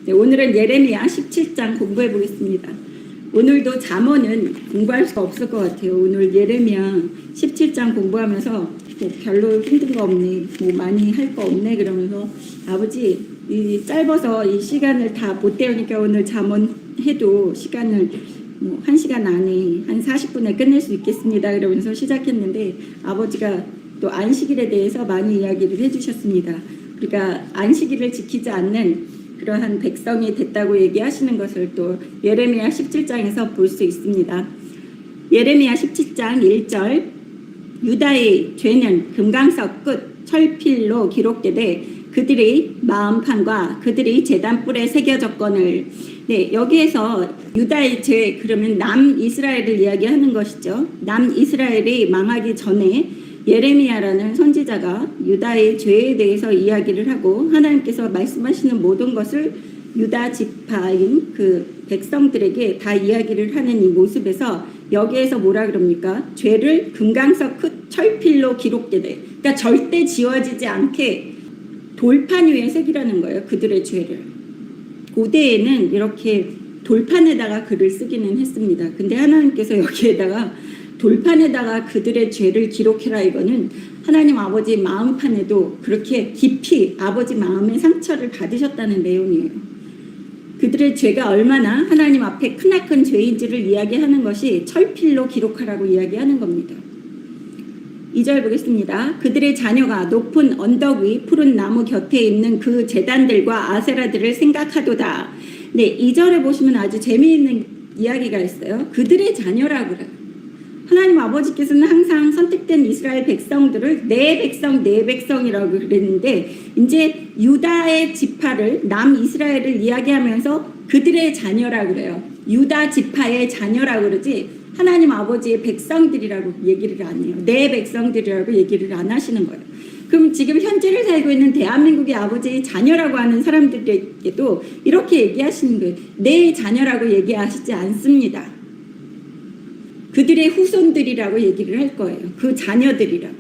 네, 오늘은 예레미야 17장 공부해 보겠습니다. 오늘도 잠언은 공부할 수가 없을 것 같아요. 오늘 예레미야 17장 공부하면서 뭐 별로 힘든 거 없네, 뭐 많이 할 거 없네 그러면서 아버지 이 짧아서 이 시간을 다 못 때우니까 오늘 잠언 해도 시간을 뭐 1시간 안에 한 40분에 끝낼 수 있겠습니다 그러면서 시작했는데 아버지가 또 안식일에 대해서 많이 이야기를 해주셨습니다. 그러니까 안식일을 지키지 않는 그러한 백성이 됐다고 얘기하시는 것을 또 예레미야 17장에서 볼 수 있습니다. 예레미야 17장 1절 유다의 죄는 금강석 끝 철필로 기록되되 그들의 마음판과 그들의 제단뿔에 새겨졌거늘. 네, 여기에서 유다의 죄 그러면 남이스라엘을 이야기하는 것이죠. 남이스라엘이 망하기 전에 예레미야라는 선지자가 유다의 죄에 대해서 이야기를 하고 하나님께서 말씀하시는 모든 것을 유다 지파인 그 백성들에게 다 이야기를 하는 이 모습에서 여기에서 뭐라 그럽니까? 죄를 금강석 끝 철필로 기록되되, 그러니까 절대 지워지지 않게 돌판 위에 새기라는 거예요. 그들의 죄를. 고대에는 이렇게 돌판에다가 글을 쓰기는 했습니다. 근데 하나님께서 여기에다가 돌판에다가 그들의 죄를 기록해라, 이거는 하나님 아버지 마음판에도 그렇게 깊이 아버지 마음의 상처를 받으셨다는 내용이에요. 그들의 죄가 얼마나 하나님 앞에 크나큰 죄인지를 이야기하는 것이 철필로 기록하라고 이야기하는 겁니다. 2절 보겠습니다. 그들의 자녀가 높은 언덕 위 푸른 나무 곁에 있는 그 제단들과 아세라들을 생각하도다. 네, 2절에 보시면 아주 재미있는 이야기가 있어요. 그들의 자녀라고 그래요. 하나님 아버지께서는 항상 선택된 이스라엘 백성들을 내 백성 내 백성이라고 그랬는데 이제 유다의 지파를 남이스라엘을 이야기하면서 그들의 자녀라고 그래요. 유다 지파의 자녀라고 그러지 하나님 아버지의 백성들이라고 얘기를 안 해요. 내 백성들이라고 얘기를 안 하시는 거예요. 그럼 지금 현재를 살고 있는 대한민국의 아버지의 자녀라고 하는 사람들에게도 이렇게 얘기하시는 거예요. 내 자녀라고 얘기하시지 않습니다. 그들의 후손들이라고 얘기를 할 거예요. 그 자녀들이라고.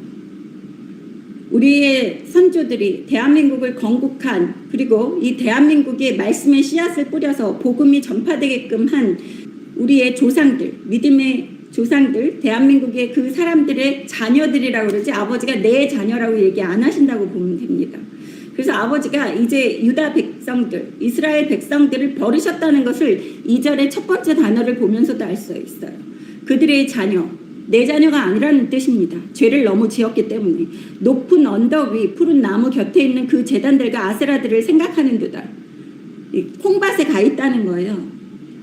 우리의 선조들이 대한민국을 건국한, 그리고 이 대한민국에 말씀의 씨앗을 뿌려서 복음이 전파되게끔 한 우리의 조상들, 믿음의 조상들, 대한민국의 그 사람들의 자녀들이라고 그러지 아버지가 내 자녀라고 얘기 안 하신다고 보면 됩니다. 그래서 아버지가 이제 유다 백성들, 이스라엘 백성들을 버리셨다는 것을 2절의 첫 번째 단어를 보면서도 알 수 있어요. 그들의 자녀, 내 자녀가 아니라는 뜻입니다. 죄를 너무 지었기 때문에. 높은 언덕 위 푸른 나무 곁에 있는 그 제단들과 아세라들을 생각하는도다. 콩밭에 가 있다는 거예요.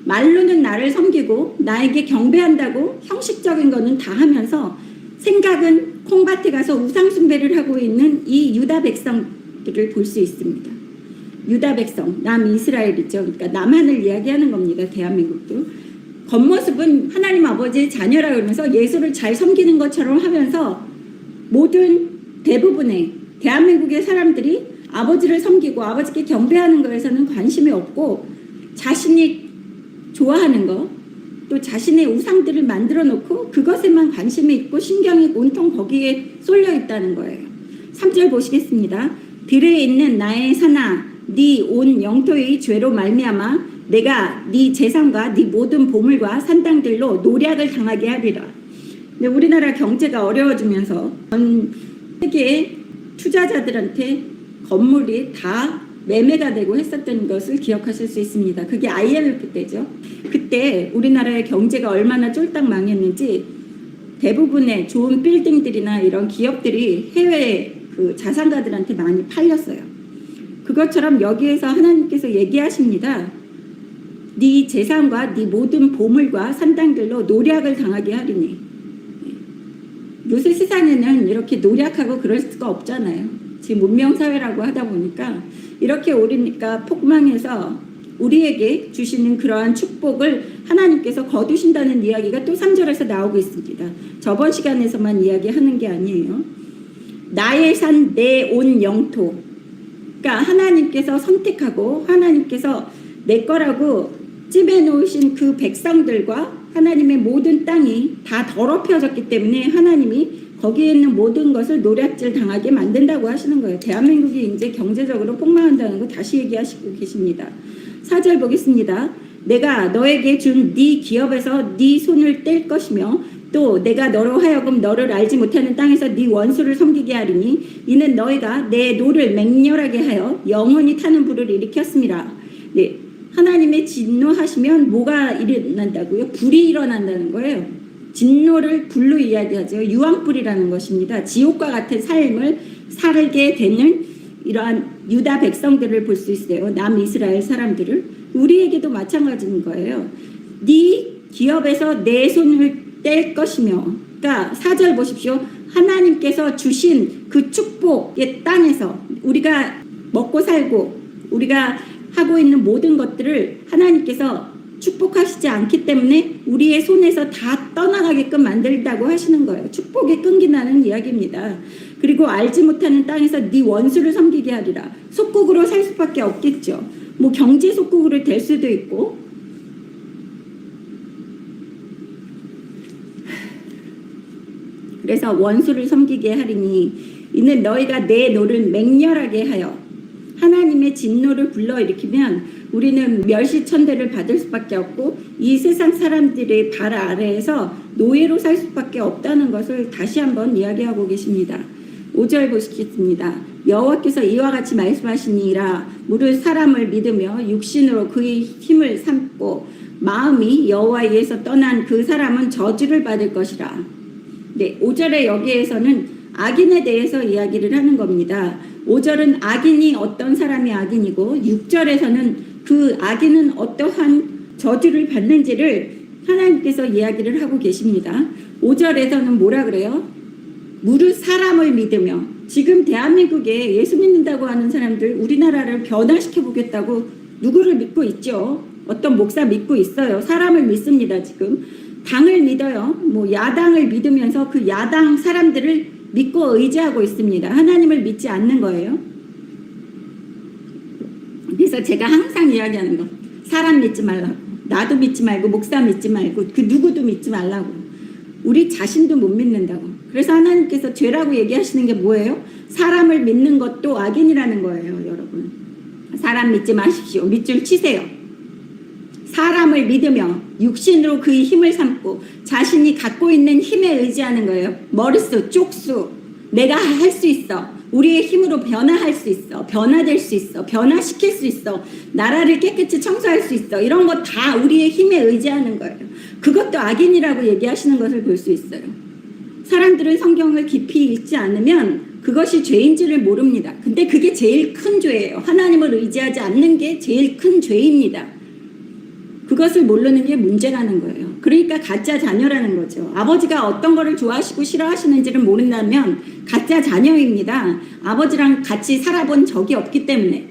말로는 나를 섬기고 나에게 경배한다고 형식적인 거는 다 하면서 생각은 콩밭에 가서 우상 숭배를 하고 있는 이 유다 백성들을 볼 수 있습니다. 유다 백성, 남이스라엘이죠. 그러니까 남한을 이야기하는 겁니다. 대한민국도. 겉모습은 하나님 아버지의 자녀라 그러면서 예수를 잘 섬기는 것처럼 하면서 모든 대부분의 대한민국의 사람들이 아버지를 섬기고 아버지께 경배하는 것에서는 관심이 없고 자신이 좋아하는 것, 또 자신의 우상들을 만들어 놓고 그것에만 관심이 있고 신경이 온통 거기에 쏠려 있다는 거예요. 3절 보시겠습니다. 들에 있는 나의 산아, 네 온 영토의 죄로 말미암아 내가 네 재산과 네 모든 보물과 산당들로 노략을 당하게 하리라. 근데 우리나라 경제가 어려워지면서 전 세계 투자자들한테 건물이 다 매매가 되고 했었던 것을 기억하실 수 있습니다. 그게 IMF 때죠. 그때 우리나라의 경제가 얼마나 쫄딱 망했는지 대부분의 좋은 빌딩들이나 이런 기업들이 해외 그 자산가들한테 많이 팔렸어요. 그것처럼 여기에서 하나님께서 얘기하십니다. 네 재산과 네 모든 보물과 산당들로 노략을 당하게 하리니. 요새 세상에는 이렇게 노략하고 그럴 수가 없잖아요. 지금 문명사회라고 하다 보니까 이렇게 오르니까 폭망해서 우리에게 주시는 그러한 축복을 하나님께서 거두신다는 이야기가 또 3절에서 나오고 있습니다. 저번 시간에서만 이야기하는 게 아니에요. 나의 산 내 온 영토. 그러니까 하나님께서 선택하고 하나님께서 내 거라고 찜해 놓으신 그 백성들과 하나님의 모든 땅이 다 더럽혀졌기 때문에 하나님이 거기에 있는 모든 것을 노략질 당하게 만든다고 하시는 거예요. 대한민국이 이제 경제적으로 폭망한다는 거 다시 얘기하시고 계십니다. 4절 보겠습니다. 내가 너에게 준 네 기업에서 네 손을 뗄 것이며 또 내가 너로 하여금 너를 알지 못하는 땅에서 네 원수를 섬기게 하리니 이는 너희가 내 노를 맹렬하게 하여 영원히 타는 불을 일으켰습니다. 네, 하나님의 진노하시면 뭐가 일어난다고요? 불이 일어난다는 거예요. 진노를 불로 이야기하죠. 유황불이라는 것입니다. 지옥과 같은 삶을 살게 되는 이러한 유다 백성들을 볼 수 있어요. 남이스라엘 사람들을. 우리에게도 마찬가지인 거예요. 네 기업에서 내 손을 뗄 것이며, 그러니까 4절 보십시오. 하나님께서 주신 그 축복의 땅에서 우리가 먹고 살고 우리가 하고 있는 모든 것들을 하나님께서 축복하시지 않기 때문에 우리의 손에서 다 떠나가게끔 만들다고 하시는 거예요. 축복이 끊긴다는 이야기입니다. 그리고 알지 못하는 땅에서 네 원수를 섬기게 하리라. 속국으로 살 수밖에 없겠죠. 뭐 경제 속국으로 될 수도 있고. 그래서 원수를 섬기게 하리니 이는 너희가 내 노를 맹렬하게 하여 하나님의 진노를 불러일으키면 우리는 멸시천대를 받을 수밖에 없고 이 세상 사람들의 발 아래에서 노예로 살 수밖에 없다는 것을 다시 한번 이야기하고 계십니다. 5절 보시겠습니다. 여호와께서 이와 같이 말씀하시니라. 무릇 사람을 믿으며 육신으로 그의 힘을 삼고 마음이 여호와에게서 떠난 그 사람은 저주를 받을 것이라. 네, 5절에 여기에서는 악인에 대해서 이야기를 하는 겁니다. 5절은 악인이 어떤 사람이 악인이고 6절에서는 그 악인은 어떠한 저주를 받는지를 하나님께서 이야기를 하고 계십니다. 5절에서는 뭐라 그래요? 무릇 사람을 믿으며, 지금 대한민국에 예수 믿는다고 하는 사람들 우리나라를 변화시켜 보겠다고 누구를 믿고 있죠? 어떤 목사 믿고 있어요. 사람을 믿습니다. 지금 당을 믿어요. 뭐 야당을 믿으면서 그 야당 사람들을 믿고 의지하고 있습니다. 하나님을 믿지 않는 거예요. 그래서 제가 항상 이야기하는 거, 사람 믿지 말라고, 나도 믿지 말고 목사 믿지 말고 그 누구도 믿지 말라고, 우리 자신도 못 믿는다고. 그래서 하나님께서 죄라고 얘기하시는 게 뭐예요? 사람을 믿는 것도 악인이라는 거예요. 여러분, 사람 믿지 마십시오. 밑줄 치세요. 사람을 믿으며 육신으로 그의 힘을 삼고 자신이 갖고 있는 힘에 의지하는 거예요. 머릿수, 쪽수, 내가 할 수 있어. 우리의 힘으로 변화할 수 있어. 변화될 수 있어. 변화시킬 수 있어. 나라를 깨끗이 청소할 수 있어. 이런 거 다 우리의 힘에 의지하는 거예요. 그것도 악인이라고 얘기하시는 것을 볼 수 있어요. 사람들은 성경을 깊이 읽지 않으면 그것이 죄인지를 모릅니다. 근데 그게 제일 큰 죄예요. 하나님을 의지하지 않는 게 제일 큰 죄입니다. 그것을 모르는 게 문제라는 거예요. 그러니까 가짜 자녀라는 거죠. 아버지가 어떤 거를 좋아하시고 싫어하시는지를 모른다면 가짜 자녀입니다. 아버지랑 같이 살아본 적이 없기 때문에.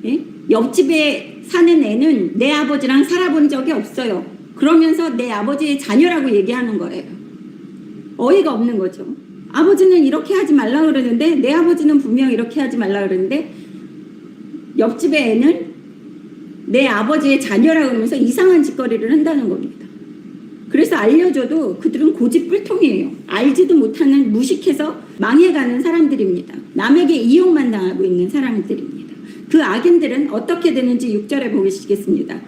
예? 옆집에 사는 애는 내 아버지랑 살아본 적이 없어요. 그러면서 내 아버지의 자녀라고 얘기하는 거예요. 어이가 없는 거죠. 아버지는 이렇게 하지 말라 그러는데 내 아버지는 분명 이렇게 하지 말라 그러는데 옆집의 애는 내 아버지의 자녀라고 하면서 이상한 짓거리를 한다는 겁니다. 그래서 알려줘도 그들은 고집불통이에요. 알지도 못하는, 무식해서 망해가는 사람들입니다. 남에게 이용만 당하고 있는 사람들입니다. 그 악인들은 어떻게 되는지 6절에 보시겠습니다.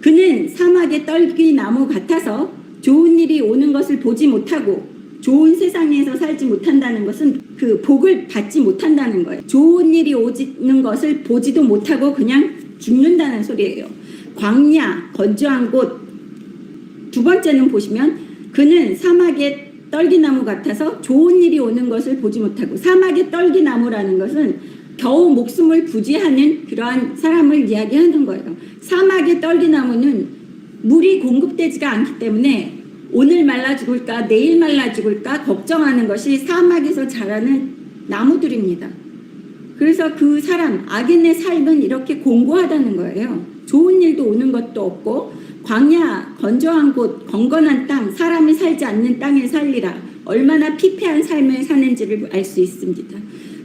그는 사막의 떨기나무 같아서 좋은 일이 오는 것을 보지 못하고 좋은 세상에서 살지 못한다는 것은 그 복을 받지 못한다는 거예요. 좋은 일이 오는 것을 보지도 못하고 그냥 죽는다는 소리예요. 광야, 건조한 곳. 두 번째는 보시면 그는 사막의 떨기나무 같아서 좋은 일이 오는 것을 보지 못하고, 사막의 떨기나무라는 것은 겨우 목숨을 부지하는 그러한 사람을 이야기하는 거예요. 사막의 떨기나무는 물이 공급되지가 않기 때문에 오늘 말라 죽을까 내일 말라 죽을까 걱정하는 것이 사막에서 자라는 나무들입니다. 그래서 그 사람, 악인의 삶은 이렇게 공고하다는 거예요. 좋은 일도 오는 것도 없고, 광야, 건조한 곳, 건건한 땅, 사람이 살지 않는 땅에 살리라. 얼마나 피폐한 삶을 사는지를 알 수 있습니다.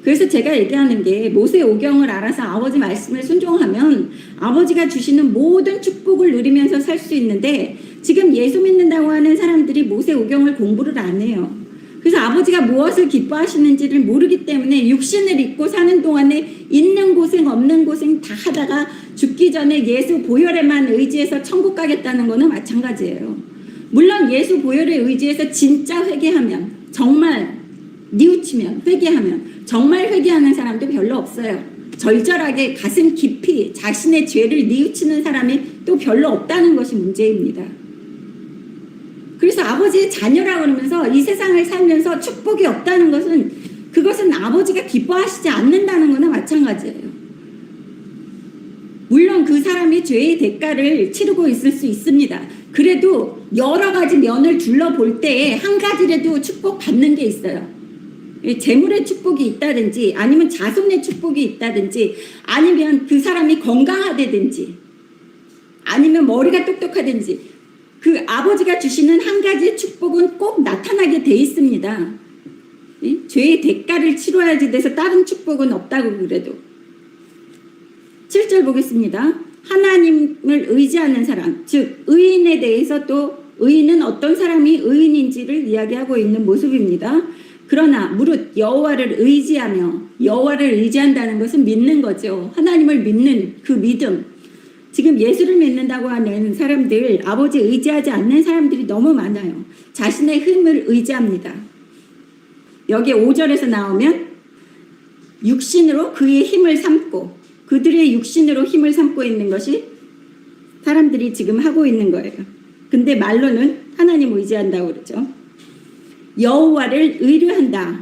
그래서 제가 얘기하는 게, 모세 오경을 알아서 아버지 말씀을 순종하면 아버지가 주시는 모든 축복을 누리면서 살 수 있는데, 지금 예수 믿는다고 하는 사람들이 모세오경을 공부를 안 해요. 그래서 아버지가 무엇을 기뻐하시는지를 모르기 때문에 육신을 입고 사는 동안에 있는 고생 없는 고생 다 하다가 죽기 전에 예수 보혈에만 의지해서 천국 가겠다는 거는 마찬가지예요. 물론 예수 보혈에 의지해서 진짜 회개하면, 정말 뉘우치면, 회개하면 정말 회개하는 사람도 별로 없어요. 절절하게 가슴 깊이 자신의 죄를 뉘우치는 사람이 또 별로 없다는 것이 문제입니다. 그래서 아버지의 자녀라고 그러면서 이 세상을 살면서 축복이 없다는 것은, 그것은 아버지가 기뻐하시지 않는다는 거나 마찬가지예요. 물론 그 사람이 죄의 대가를 치르고 있을 수 있습니다. 그래도 여러 가지 면을 둘러볼 때에 한 가지라도 축복받는 게 있어요. 재물의 축복이 있다든지, 아니면 자손의 축복이 있다든지, 아니면 그 사람이 건강하다든지, 아니면 머리가 똑똑하든지, 그 아버지가 주시는 한 가지의 축복은 꼭 나타나게 돼 있습니다. 죄의 대가를 치러야지 돼서 다른 축복은 없다고 그래도. 7절 보겠습니다. 하나님을 의지하는 사람, 즉 의인에 대해서 또 의인은 어떤 사람이 의인인지를 이야기하고 있는 모습입니다. 그러나 무릇 여호와를 의지하며, 여호와를 의지한다는 것은 믿는 거죠. 하나님을 믿는 그 믿음. 지금 예수를 믿는다고 하는 사람들, 아버지 의지하지 않는 사람들이 너무 많아요. 자신의 힘을 의지합니다. 여기 5절에서 나오면 육신으로 그의 힘을 삼고, 그들의 육신으로 힘을 삼고 있는 것이 사람들이 지금 하고 있는 거예요. 근데 말로는 하나님 의지한다고 그러죠. 여호와를 의뢰한다.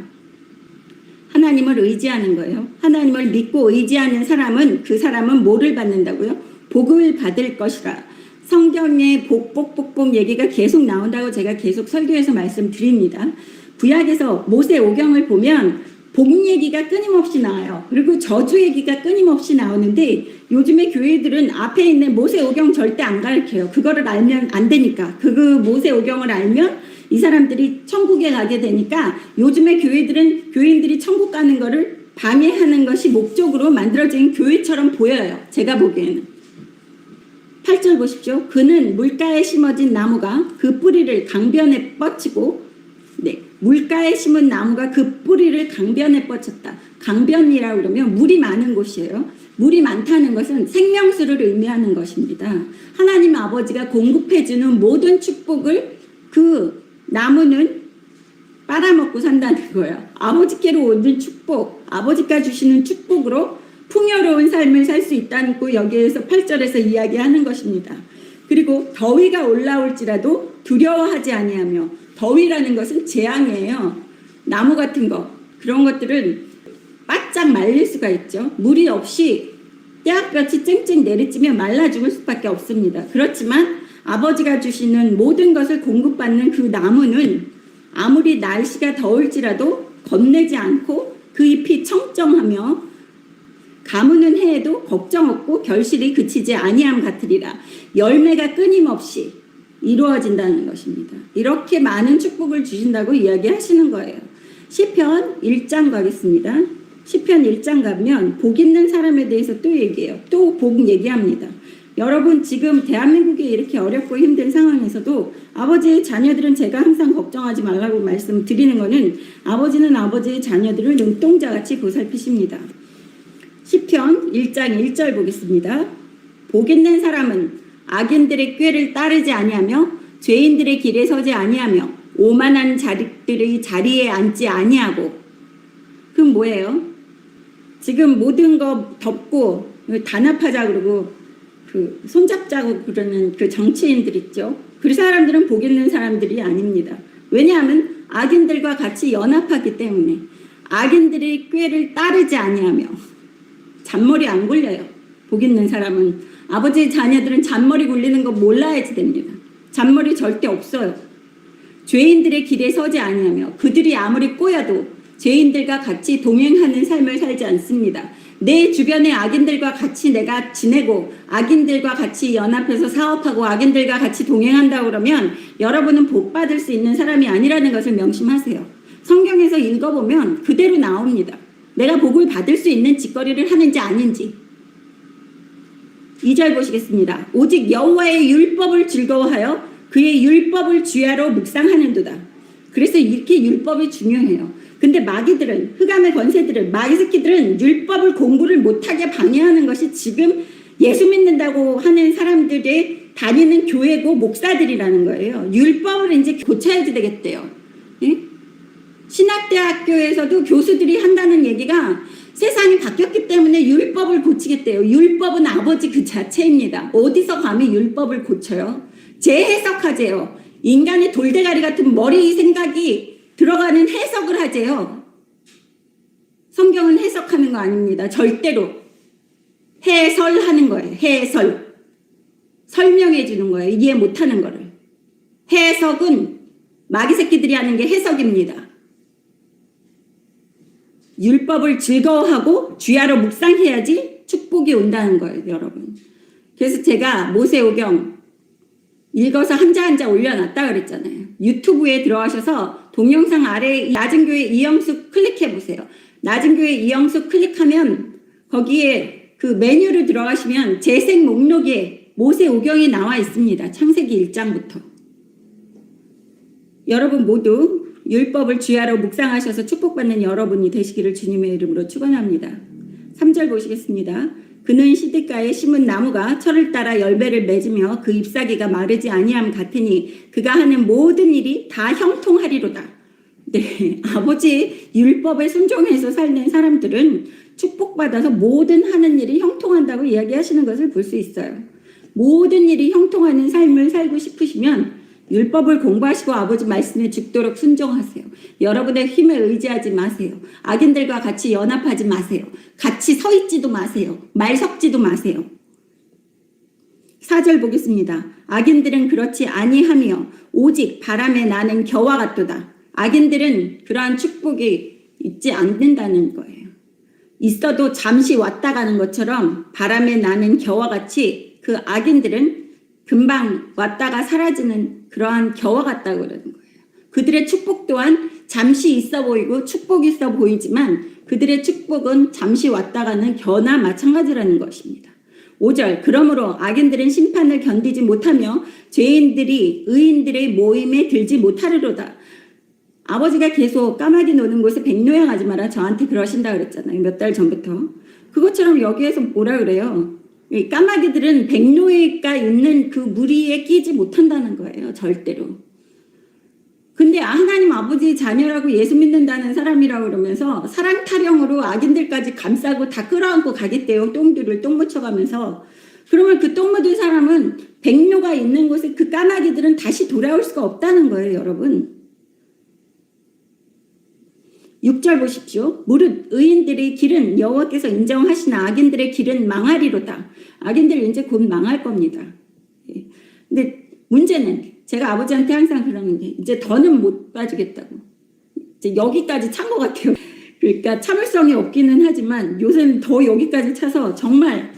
하나님을 의지하는 거예요. 하나님을 믿고 의지하는 사람은, 그 사람은 뭐를 받는다고요? 복을 받을 것이라. 성경에 복복 얘기가 계속 나온다고 제가 계속 설교에서 말씀드립니다. 구약에서 모세오경을 보면 복 얘기가 끊임없이 나와요. 그리고 저주 얘기가 끊임없이 나오는데 요즘에 교회들은 앞에 있는 모세오경 절대 안 가르쳐요. 그거를 알면 안 되니까. 그 모세오경을 알면 이 사람들이 천국에 가게 되니까 요즘에 교인들이 천국 가는 거를 방해하는 것이 목적으로 만들어진 교회처럼 보여요. 제가 보기에는. 8절 보십시오. 그는 물가에 심어진 나무가 그 뿌리를 강변에 뻗치고, 물가에 심은 나무가 그 뿌리를 강변에 뻗쳤다. 강변이라고 그러면 물이 많은 곳이에요. 물이 많다는 것은 생명수를 의미하는 것입니다. 하나님 아버지가 공급해주는 모든 축복을 그 나무는 빨아먹고 산다는 거예요. 아버지께로 오는 축복, 아버지가 주시는 축복으로 풍요로운 삶을 살 수 있다는 거 여기에서 8절에서 이야기하는 것입니다. 그리고 더위가 올라올지라도 두려워하지 아니하며, 더위라는 것은 재앙이에요. 나무 같은 거, 그런 것들은 바짝 말릴 수가 있죠. 물이 없이 떼약볕이 쨍쨍 내리쬐면 말라 죽을 수밖에 없습니다. 그렇지만 아버지가 주시는 모든 것을 공급받는 그 나무는 아무리 날씨가 더울지라도 겁내지 않고 그 잎이 청정하며 가무는 해에도 걱정 없고 결실이 그치지 아니함 같으리라. 열매가 끊임없이 이루어진다는 것입니다. 이렇게 많은 축복을 주신다고 이야기하시는 거예요. 시편 1장 가겠습니다. 시편 1장 가면 복 있는 사람에 대해서 또 얘기해요. 또 복 얘기합니다. 여러분 지금 대한민국이 이렇게 어렵고 힘든 상황에서도 아버지의 자녀들은 제가 항상 걱정하지 말라고 말씀드리는 거는, 아버지는 아버지의 자녀들을 눈동자같이 보살피십니다. 시편 1장 1절 보겠습니다. 복 있는 사람은 악인들의 꾀를 따르지 아니하며 죄인들의 길에 서지 아니하며 오만한 자들의 자리에 앉지 아니하고. 그럼 뭐예요? 지금 모든 거 덮고 단합하자 그러고 그 손잡자고 그러는 그 정치인들 있죠. 그 사람들은 복 있는 사람들이 아닙니다. 왜냐하면 악인들과 같이 연합하기 때문에. 악인들의 꾀를 따르지 아니하며. 잔머리 안 굴려요. 복 있는 사람은. 아버지의 자녀들은 잔머리 굴리는 거 몰라야지 됩니다. 잔머리 절대 없어요. 죄인들의 길에 서지 아니하며, 그들이 아무리 꼬여도 죄인들과 같이 동행하는 삶을 살지 않습니다. 내 주변의 악인들과 같이 내가 지내고 악인들과 같이 연합해서 사업하고 악인들과 같이 동행한다고 그러면 여러분은 복 받을 수 있는 사람이 아니라는 것을 명심하세요. 성경에서 읽어보면 그대로 나옵니다. 내가 복을 받을 수 있는 짓거리를 하는지 아닌지. 2절 보시겠습니다. 오직 여호와의 율법을 즐거워하여 그의 율법을 주야로 묵상하는도다. 그래서 이렇게 율법이 중요해요. 근데 마귀들은, 흑암의 권세들은, 마귀 새끼들은 율법을 공부를 못하게 방해하는 것이 지금 예수 믿는다고 하는 사람들의 다니는 교회고 목사들이라는 거예요. 율법을 이제 고쳐야지 되겠대요. 예? 신학대학교에서도 교수들이 한다는 얘기가 세상이 바뀌었기 때문에 율법을 고치겠대요. 율법은 아버지 그 자체입니다. 어디서 감히 율법을 고쳐요? 재해석하재요. 인간의 돌대가리 같은 머리 생각이 들어가는 해석을 하재요. 성경은 해석하는 거 아닙니다. 절대로. 해설하는 거예요. 해설. 설명해 주는 거예요. 이해 못하는 거를. 해석은 마귀 새끼들이 하는 게 해석입니다. 율법을 즐거워하고 주야로 묵상해야지 축복이 온다는 거예요, 여러분. 그래서 제가 모세오경 읽어서 한자 올려놨다 그랬잖아요. 유튜브에 들어가셔서 동영상 아래에 낮은교회 이영숙 클릭해 보세요. 낮은교회 이영숙 클릭하면 거기에 그 메뉴를 들어가시면 재생 목록에 모세오경이 나와 있습니다. 창세기 1장부터. 여러분 모두 율법을 주야로 묵상하셔서 축복받는 여러분이 되시기를 주님의 이름으로 축원합니다. 3절 보시겠습니다. 그는 시냇가에 심은 나무가 철을 따라 열매를 맺으며 그 잎사귀가 마르지 아니함 같으니 그가 하는 모든 일이 다 형통하리로다. 네, 아버지 율법에 순종해서 살는 사람들은 축복받아서 모든 하는 일이 형통한다고 이야기하시는 것을 볼 수 있어요. 모든 일이 형통하는 삶을 살고 싶으시면 율법을 공부하시고 아버지 말씀에 죽도록 순종하세요. 여러분의 힘을 의지하지 마세요. 악인들과 같이 연합하지 마세요. 같이 서 있지도 마세요. 말 섞지도 마세요. 4절 보겠습니다. 악인들은 그렇지 아니하며 오직 바람에 나는 겨와 같도다. 악인들은 그러한 축복이 있지 않는다는 거예요. 있어도 잠시 왔다 가는 것처럼 바람에 나는 겨와 같이 그 악인들은 금방 왔다가 사라지는 그러한 겨와 같다고 그러는 거예요. 그들의 축복 또한 잠시 있어 보이고 축복이 있어 보이지만 그들의 축복은 잠시 왔다가는 겨나 마찬가지라는 것입니다. 5절 그러므로 악인들은 심판을 견디지 못하며 죄인들이 의인들의 모임에 들지 못하리로다. 아버지가 계속 까마귀 노는 곳에 백노양 하지 마라 저한테 그러신다 그랬잖아요. 몇 달 전부터. 그것처럼 여기에서 뭐라 그래요? 까마귀들은 백로가 있는 그 무리에 끼지 못한다는 거예요. 절대로. 근데 하나님 아버지 자녀라고 예수 믿는다는 사람이라고 그러면서 사랑 타령으로 악인들까지 감싸고 다 끌어안고 가겠대요. 똥들을 똥 묻혀가면서. 그러면 그 똥 묻은 사람은 백로가 있는 곳에 그 까마귀들은 다시 돌아올 수가 없다는 거예요. 여러분. 6절 보십시오. 무릇 의인들의 길은 여호와께서 인정하시나 악인들의 길은 망하리로다. 악인들 이제 곧 망할 겁니다. 근데 문제는 제가 아버지한테 항상 그러는 게 이제 더는 못 봐주겠다고. 이제 여기까지 찬 것 같아요. 그러니까 참을성이 없기는 하지만 요새는 더 여기까지 차서 정말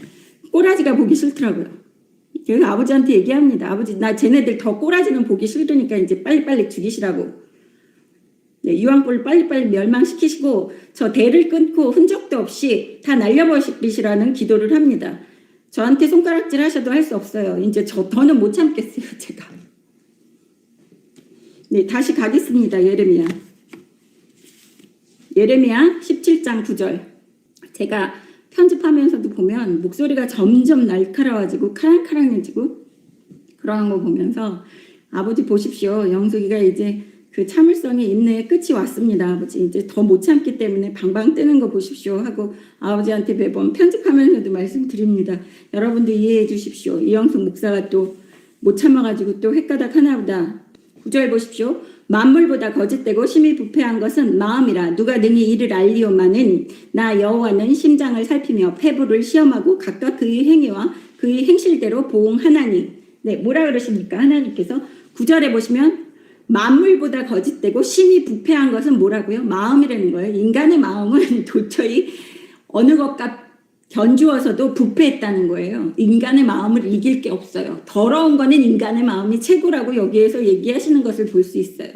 꼬라지가 보기 싫더라고요. 그래서 아버지한테 얘기합니다. 아버지 나 쟤네들 더 꼬라지는 보기 싫으니까 이제 빨리빨리 죽이시라고. 네, 이왕불 빨리빨리 멸망시키시고 저 대를 끊고 흔적도 없이 다 날려버리시라는 기도를 합니다. 저한테 손가락질 하셔도 할 수 없어요. 이제 저 더는 못 참겠어요. 제가. 네, 다시 가겠습니다. 예레미야 17장 9절. 제가 편집하면서도 보면 목소리가 점점 날카로워지고 카랑카랑해지고 그러는 거 보면서 아버지 보십시오. 영숙이가 이제 그 참을성이 인내의 끝이 왔습니다. 아버지 이제 더 못 참기 때문에 방방 뜨는 거 보십시오 하고 아버지한테 매번 편집하면서도 말씀드립니다. 여러분들 이해해 주십시오. 이영숙 목사가 또 못 참아가지고 또 헷가닥 하나보다. 9절 보십시오. 만물보다 거짓되고 심히 부패한 것은 마음이라 누가 능히 이를 알리오마는 나 여호와는 심장을 살피며 폐부를 시험하고 각각 그의 행위와 그의 행실대로 보응하나니. 네, 뭐라 그러십니까? 하나님께서 9절에 보시면 만물보다 거짓되고 심히 부패한 것은 뭐라고요? 마음이라는 거예요. 인간의 마음은 도저히 어느 것과 견주어서도 부패했다는 거예요. 인간의 마음을 이길 게 없어요. 더러운 거는 인간의 마음이 최고라고 여기에서 얘기하시는 것을 볼 수 있어요.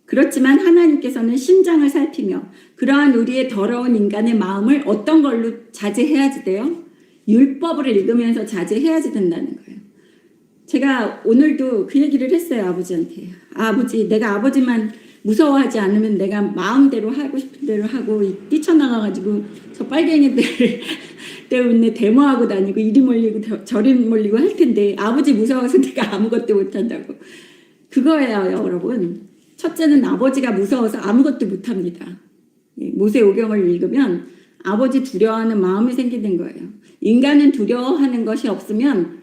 그렇지만 하나님께서는 심장을 살피며 그러한 우리의 더러운 인간의 마음을 어떤 걸로 자제해야지 돼요? 율법을 읽으면서 자제해야지 된다는 거예요. 제가 오늘도 그 얘기를 했어요, 아버지한테. 아버지, 내가 아버지만 무서워하지 않으면 내가 마음대로 하고 싶은 대로 하고 뛰쳐나가가지고 저 빨갱이들 때문에 데모하고 다니고 이리 몰리고 저리 몰리고 할 텐데 아버지 무서워서 내가 아무것도 못한다고. 그거예요, 여러분. 첫째는 아버지가 무서워서 아무것도 못합니다. 모세오경을 읽으면 아버지 두려워하는 마음이 생기는 거예요. 인간은 두려워하는 것이 없으면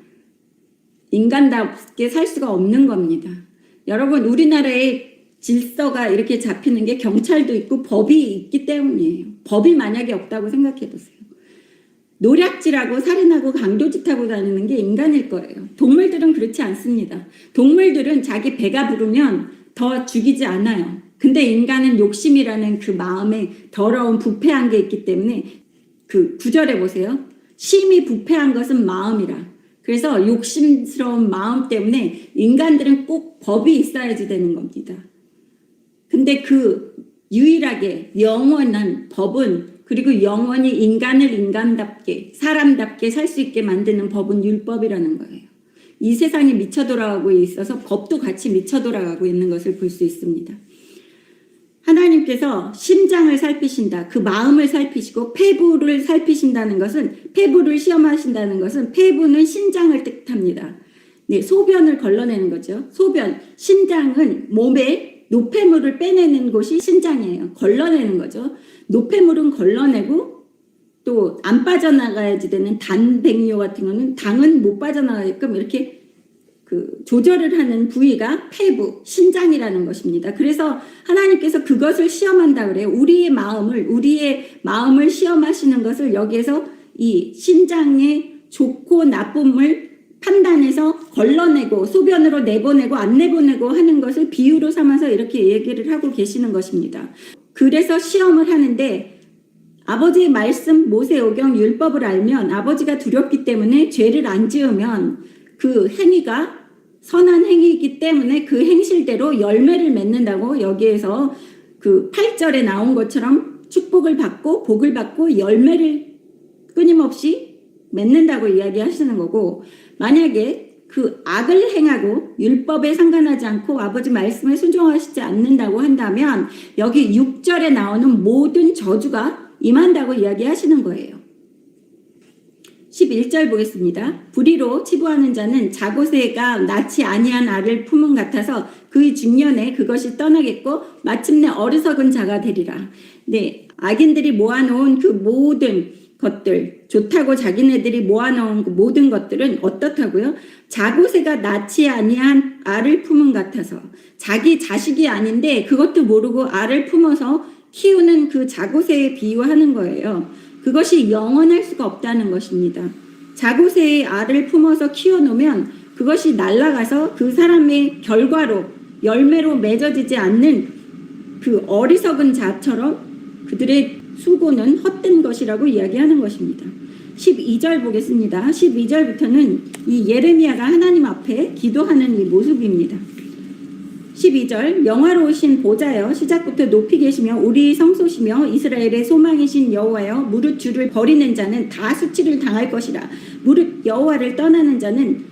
인간답게 살 수가 없는 겁니다. 여러분, 우리나라의 질서가 이렇게 잡히는 게 경찰도 있고 법이 있기 때문이에요. 법이 만약에 없다고 생각해 보세요. 노략질하고 살인하고 강도짓하고 다니는 게 인간일 거예요. 동물들은 그렇지 않습니다. 동물들은 자기 배가 부르면 더 죽이지 않아요. 근데 인간은 욕심이라는 그 마음에 더러운 부패한 게 있기 때문에 그 구절에 보세요. 심히 부패한 것은 마음이라. 그래서 욕심스러운 마음 때문에 인간들은 꼭 법이 있어야지 되는 겁니다. 근데 그 유일하게 영원한 법은, 그리고 영원히 인간을 인간답게 사람답게 살 수 있게 만드는 법은 율법이라는 거예요. 이 세상이 미쳐 돌아가고 있어서 법도 같이 미쳐 돌아가고 있는 것을 볼 수 있습니다. 하나님께서 심장을 살피신다. 그 마음을 살피시고 폐부를 살피신다는 것은, 폐부를 시험하신다는 것은, 폐부는 신장을 뜻합니다. 네, 소변을 걸러내는 거죠. 소변, 신장은 몸에 노폐물을 빼내는 곳이 신장이에요. 걸러내는 거죠. 노폐물은 걸러내고 또 안 빠져나가야지 되는 단백뇨 같은 거는 당은 못 빠져나가게끔 이렇게 그 조절을 하는 부위가 폐부, 신장이라는 것입니다. 그래서 하나님께서 그것을 시험한다 그래요. 우리의 마음을 시험하시는 것을 여기에서 이 신장의 좋고 나쁨을 판단해서 걸러내고 소변으로 내보내고 안 내보내고 하는 것을 비유로 삼아서 이렇게 얘기를 하고 계시는 것입니다. 그래서 시험을 하는데 아버지의 말씀, 모세오경, 율법을 알면 아버지가 두렵기 때문에 죄를 안 지으면 그 행위가 선한 행위이기 때문에 그 행실대로 열매를 맺는다고 여기에서 그 8절에 나온 것처럼 축복을 받고 복을 받고 열매를 끊임없이 맺는다고 이야기하시는 거고, 만약에 그 악을 행하고 율법에 상관하지 않고 아버지 말씀에 순종하시지 않는다고 한다면 여기 6절에 나오는 모든 저주가 임한다고 이야기하시는 거예요. 11절 보겠습니다. 불의로 치부하는 자는 자고새가 낳지 아니한 알을 품은 같아서 그의 중년에 그것이 떠나겠고 마침내 어리석은 자가 되리라. 네, 악인들이 모아놓은 그 모든 것들, 좋다고 자기네들이 모아놓은 그 모든 것들은 어떻다고요? 자고새가 낳지 아니한 알을 품은 같아서, 자기 자식이 아닌데 그것도 모르고 알을 품어서 키우는 그 자고새에 비유하는 거예요. 그것이 영원할 수가 없다는 것입니다. 자고새의 알을 품어서 키워놓으면 그것이 날아가서 그 사람의 결과로 열매로 맺어지지 않는 그 어리석은 자처럼 그들의 수고는 헛된 것이라고 이야기하는 것입니다. 12절 보겠습니다. 12절부터는 이 예레미야가 하나님 앞에 기도하는 이 모습입니다. 12절 영화로우신 보좌여 시작부터 높이 계시며 우리의 성소시며 이스라엘의 소망이신 여호와여 무릇 주를 버리는 자는 다 수치를 당할 것이라. 무릇 여호와를 떠나는 자는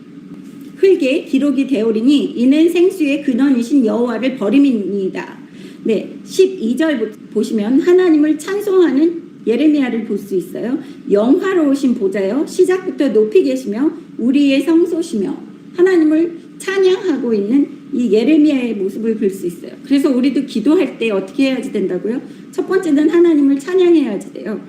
흙에 기록이 되오리니 이는 생수의 근원이신 여호와를 버림이니이다. 네, 12절 보시면 하나님을 찬송하는 예레미야를 볼 수 있어요. 영화로우신 보좌여 시작부터 높이 계시며 우리의 성소시며 하나님을 찬양하고 있는 이 예레미야의 모습을 볼 수 있어요. 그래서 우리도 기도할 때 어떻게 해야지 된다고요? 첫 번째는 하나님을 찬양해야지 돼요.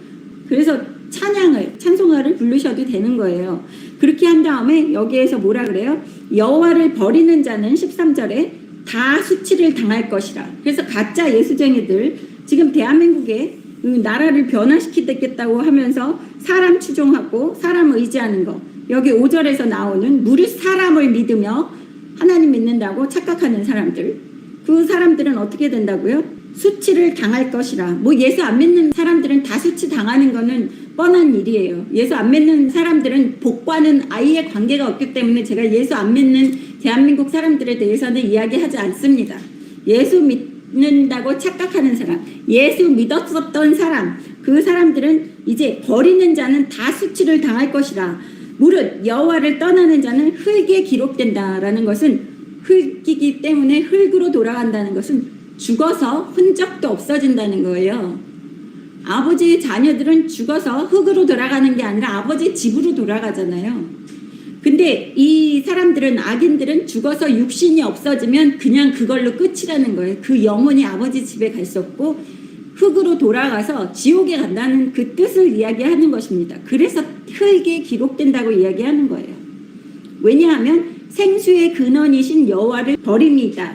그래서 찬송가를 부르셔도 되는 거예요. 그렇게 한 다음에 여기에서 뭐라 그래요? 여호와를 버리는 자는 13절에 다 수치를 당할 것이라. 그래서 가짜 예수쟁이들, 지금 대한민국에 나라를 변화시키겠다고 하면서 사람 추종하고 사람 의지하는 거, 여기 5절에서 나오는 무릇 사람을 믿으며 하나님 믿는다고 착각하는 사람들, 그 사람들은 어떻게 된다고요? 수치를 당할 것이라. 뭐 예수 안 믿는 사람들은 다 수치 당하는 거는 뻔한 일이에요. 예수 안 믿는 사람들은 복과는 아예 관계가 없기 때문에 제가 예수 안 믿는 대한민국 사람들에 대해서는 이야기하지 않습니다. 예수 믿는다고 착각하는 사람, 예수 믿었었던 사람, 그 사람들은 이제 버리는 자는 다 수치를 당할 것이라. 무릇 여호와를 떠나는 자는 흙에 기록된다라는 것은 흙이기 때문에 흙으로 돌아간다는 것은 죽어서 흔적도 없어진다는 거예요. 아버지의 자녀들은 죽어서 흙으로 돌아가는 게 아니라 아버지 집으로 돌아가잖아요. 근데 이 사람들은, 악인들은 죽어서 육신이 없어지면 그냥 그걸로 끝이라는 거예요. 그 영혼이 아버지 집에 갈 수 없고 흙으로 돌아가서 지옥에 간다는 그 뜻을 이야기하는 것입니다. 그래서 흙에 기록된다고 이야기하는 거예요. 왜냐하면 생수의 근원이신 여호와를 버립니다.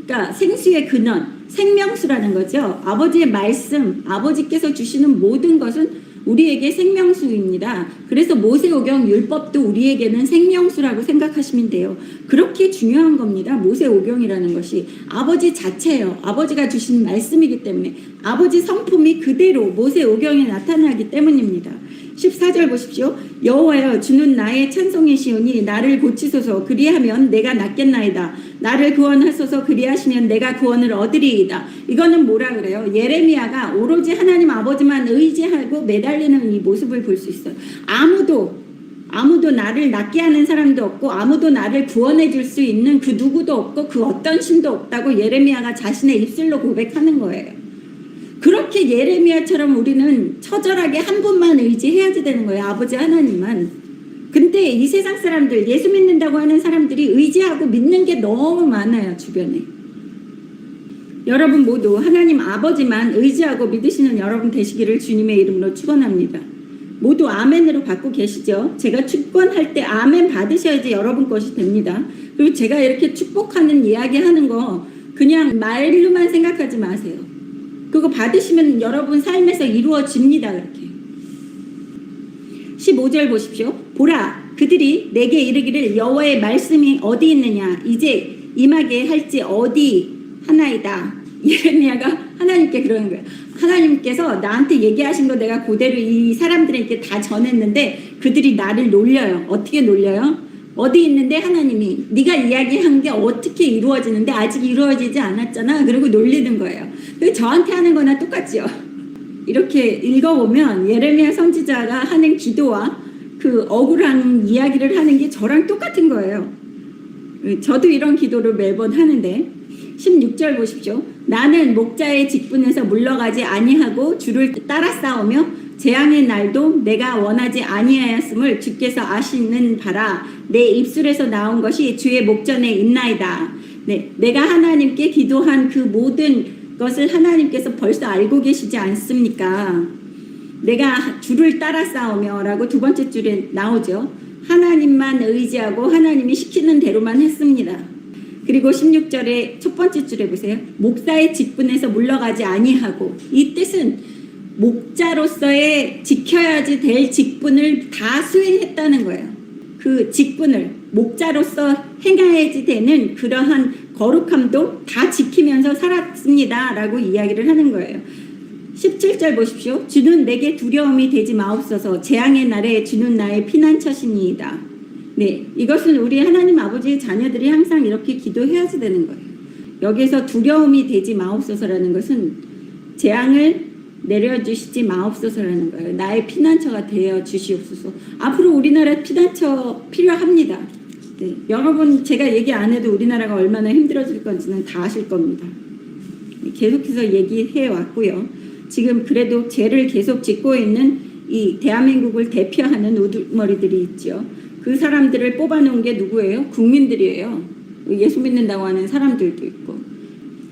그러니까 생수의 근원, 생명수라는 거죠. 아버지의 말씀, 아버지께서 주시는 모든 것은 우리에게 생명수입니다. 그래서 모세오경 율법도 우리에게는 생명수라고 생각하시면 돼요. 그렇게 중요한 겁니다. 모세오경이라는 것이 아버지 자체예요. 아버지가 주신 말씀이기 때문에 아버지 성품이 그대로 모세오경에 나타나기 때문입니다. 14절 보십시오. 여호와여 주는 나의 찬송이시오니 나를 고치소서 그리하면 내가 낫겠나이다. 나를 구원하소서 그리하시면 내가 구원을 얻으리이다. 이거는 뭐라 그래요? 예레미야가 오로지 하나님 아버지만 의지하고 매달리는 이 모습을 볼 수 있어요. 아무도 나를 낫게 하는 사람도 없고 아무도 나를 구원해 줄 수 있는 그 누구도 없고 그 어떤 신도 없다고 예레미야가 자신의 입술로 고백하는 거예요. 그렇게 예레미야처럼 우리는 처절하게 한 분만 의지해야지 되는 거예요. 아버지 하나님만. 근데 이 세상 사람들, 예수 믿는다고 하는 사람들이 의지하고 믿는 게 너무 많아요. 주변에. 여러분 모두 하나님 아버지만 의지하고 믿으시는 여러분 되시기를 주님의 이름으로 축원합니다. 모두 아멘으로 받고 계시죠? 제가 축원할 때 아멘 받으셔야지 여러분 것이 됩니다. 그리고 제가 이렇게 축복하는 이야기하는 거 그냥 말로만 생각하지 마세요. 그거 받으시면 여러분 삶에서 이루어집니다. 그렇게. 15절 보십시오. 보라 그들이 내게 이르기를 여호와의 말씀이 어디 있느냐 이제 임하게 할지 어디 하나이다. 예레미야가 하나님께 그러는 거예요. 하나님께서 나한테 얘기하신 거 내가 그대로 이 사람들에게 다 전했는데 그들이 나를 놀려요. 어떻게 놀려요? 어디 있는데 하나님이 네가 이야기한 게 어떻게 이루어지는데 아직 이루어지지 않았잖아. 그리고 놀리는 거예요. 그리고 저한테 하는 거나 똑같죠. 이렇게 읽어보면 예레미야 선지자가 하는 기도와 그 억울한 이야기를 하는 게 저랑 똑같은 거예요. 저도 이런 기도를 매번 하는데 16절 보십시오. 나는 목자의 직분에서 물러가지 아니하고 주를 따라 싸우며 재앙의 날도 내가 원하지 아니하였음을 주께서 아시는 바라. 내 입술에서 나온 것이 주의 목전에 있나이다. 네, 내가 하나님께 기도한 그 모든 것을 하나님께서 벌써 알고 계시지 않습니까? 내가 주를 따라 싸우며 라고 두 번째 줄에 나오죠. 하나님만 의지하고 하나님이 시키는 대로만 했습니다. 그리고 16절의 첫 번째 줄에 보세요. 목사의 직분에서 물러가지 아니하고, 이 뜻은 목자로서의 지켜야지 될 직분을 다 수행했다는 거예요. 그 직분을 목자로서 행해야지 되는 그러한 거룩함도 다 지키면서 살았습니다 라고 이야기를 하는 거예요. 17절 보십시오. 주는 내게 두려움이 되지 마옵소서. 재앙의 날에 주는 나의 피난처시니이다. 네, 이것은 우리 하나님 아버지의 자녀들이 항상 이렇게 기도해야지 되는 거예요. 여기서 두려움이 되지 마옵소서라는 것은 재앙을 내려주시지 마옵소서라는 거예요. 나의 피난처가 되어 주시옵소서. 앞으로 우리나라 피난처 필요합니다. 네, 여러분 제가 얘기 안 해도 우리나라가 얼마나 힘들어질 건지는 다 아실 겁니다. 계속해서 얘기해 왔고요. 지금 그래도 죄를 계속 짓고 있는 이 대한민국을 대표하는 우두머리들이 있죠. 그 사람들을 뽑아놓은 게 누구예요? 국민들이에요. 예수 믿는다고 하는 사람들도 있고.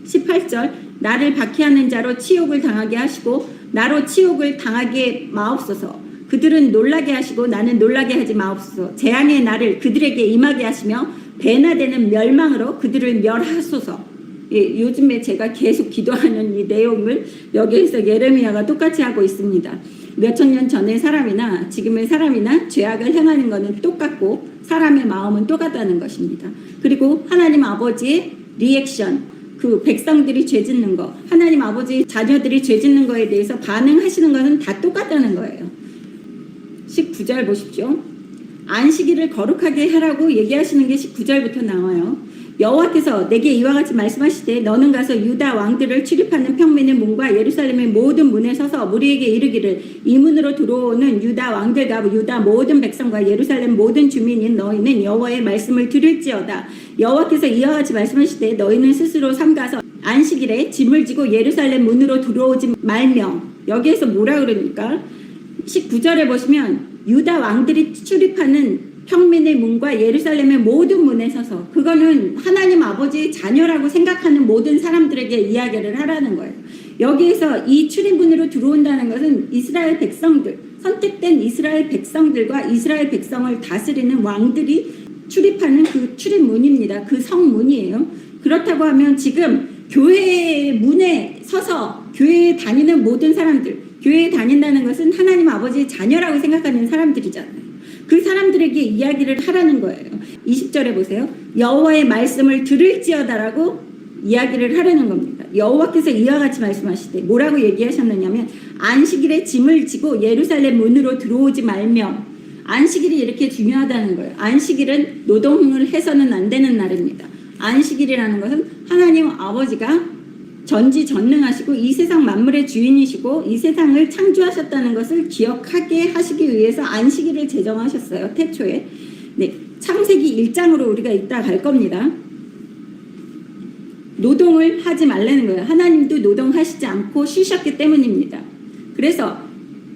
18절 나를 박해하는 자로 치욕을 당하게 하시고 나로 치욕을 당하게 마옵소서. 그들은 놀라게 하시고 나는 놀라게 하지 마옵소서. 재앙의 날을 그들에게 임하게 하시며 배나 되는 멸망으로 그들을 멸하소서. 예, 요즘에 제가 계속 기도하는 이 내용을 여기에서 예레미야가 똑같이 하고 있습니다. 몇천 년 전의 사람이나 지금의 사람이나 죄악을 행하는 것은 똑같고 사람의 마음은 똑같다는 것입니다. 그리고 하나님 아버지의 리액션, 그 백성들이 죄 짓는 거, 하나님 아버지 자녀들이 죄 짓는 거에 대해서 반응하시는 것은 다 똑같다는 거예요. 19절 보십시오. 안식일을 거룩하게 하라고 얘기하시는 게 19절부터 나와요. 여호와께서 내게 이와 같이 말씀하시되 너는 가서 유다 왕들을 출입하는 평민의 문과 예루살렘의 모든 문에 서서 무리에게 이르기를 이 문으로 들어오는 유다 왕들과 유다 모든 백성과 예루살렘 모든 주민인 너희는 여호와의 말씀을 들을지어다. 여호와께서 이와 같이 말씀하시되 너희는 스스로 삼가서 안식일에 짐을 지고 예루살렘 문으로 들어오지 말며. 여기에서 뭐라 그러니까 19절에 보시면 유다 왕들이 출입하는 평민의 문과 예루살렘의 모든 문에 서서, 그거는 하나님 아버지의 자녀라고 생각하는 모든 사람들에게 이야기를 하라는 거예요. 여기에서 이 출입문으로 들어온다는 것은 이스라엘 백성들, 선택된 이스라엘 백성들과 이스라엘 백성을 다스리는 왕들이 출입하는 그 출입문입니다. 그 성문이에요. 그렇다고 하면 지금 교회의 문에 서서 교회에 다니는 모든 사람들, 교회에 다닌다는 것은 하나님 아버지의 자녀라고 생각하는 사람들이잖아요. 그 사람들에게 이야기를 하라는 거예요. 20절에 보세요. 여호와의 말씀을 들을지어다라고 이야기를 하라는 겁니다. 여호와께서 이와 같이 말씀하시되 뭐라고 얘기하셨느냐면 안식일에 짐을 지고 예루살렘 문으로 들어오지 말며. 안식일이 이렇게 중요하다는 거예요. 안식일은 노동을 해서는 안 되는 날입니다. 안식일이라는 것은 하나님 아버지가 전지전능하시고 이 세상 만물의 주인이시고 이 세상을 창조하셨다는 것을 기억하게 하시기 위해서 안식일을 제정하셨어요. 태초에. 네, 창세기 1장으로 우리가 이따 갈 겁니다. 노동을 하지 말라는 거예요. 하나님도 노동하시지 않고 쉬셨기 때문입니다. 그래서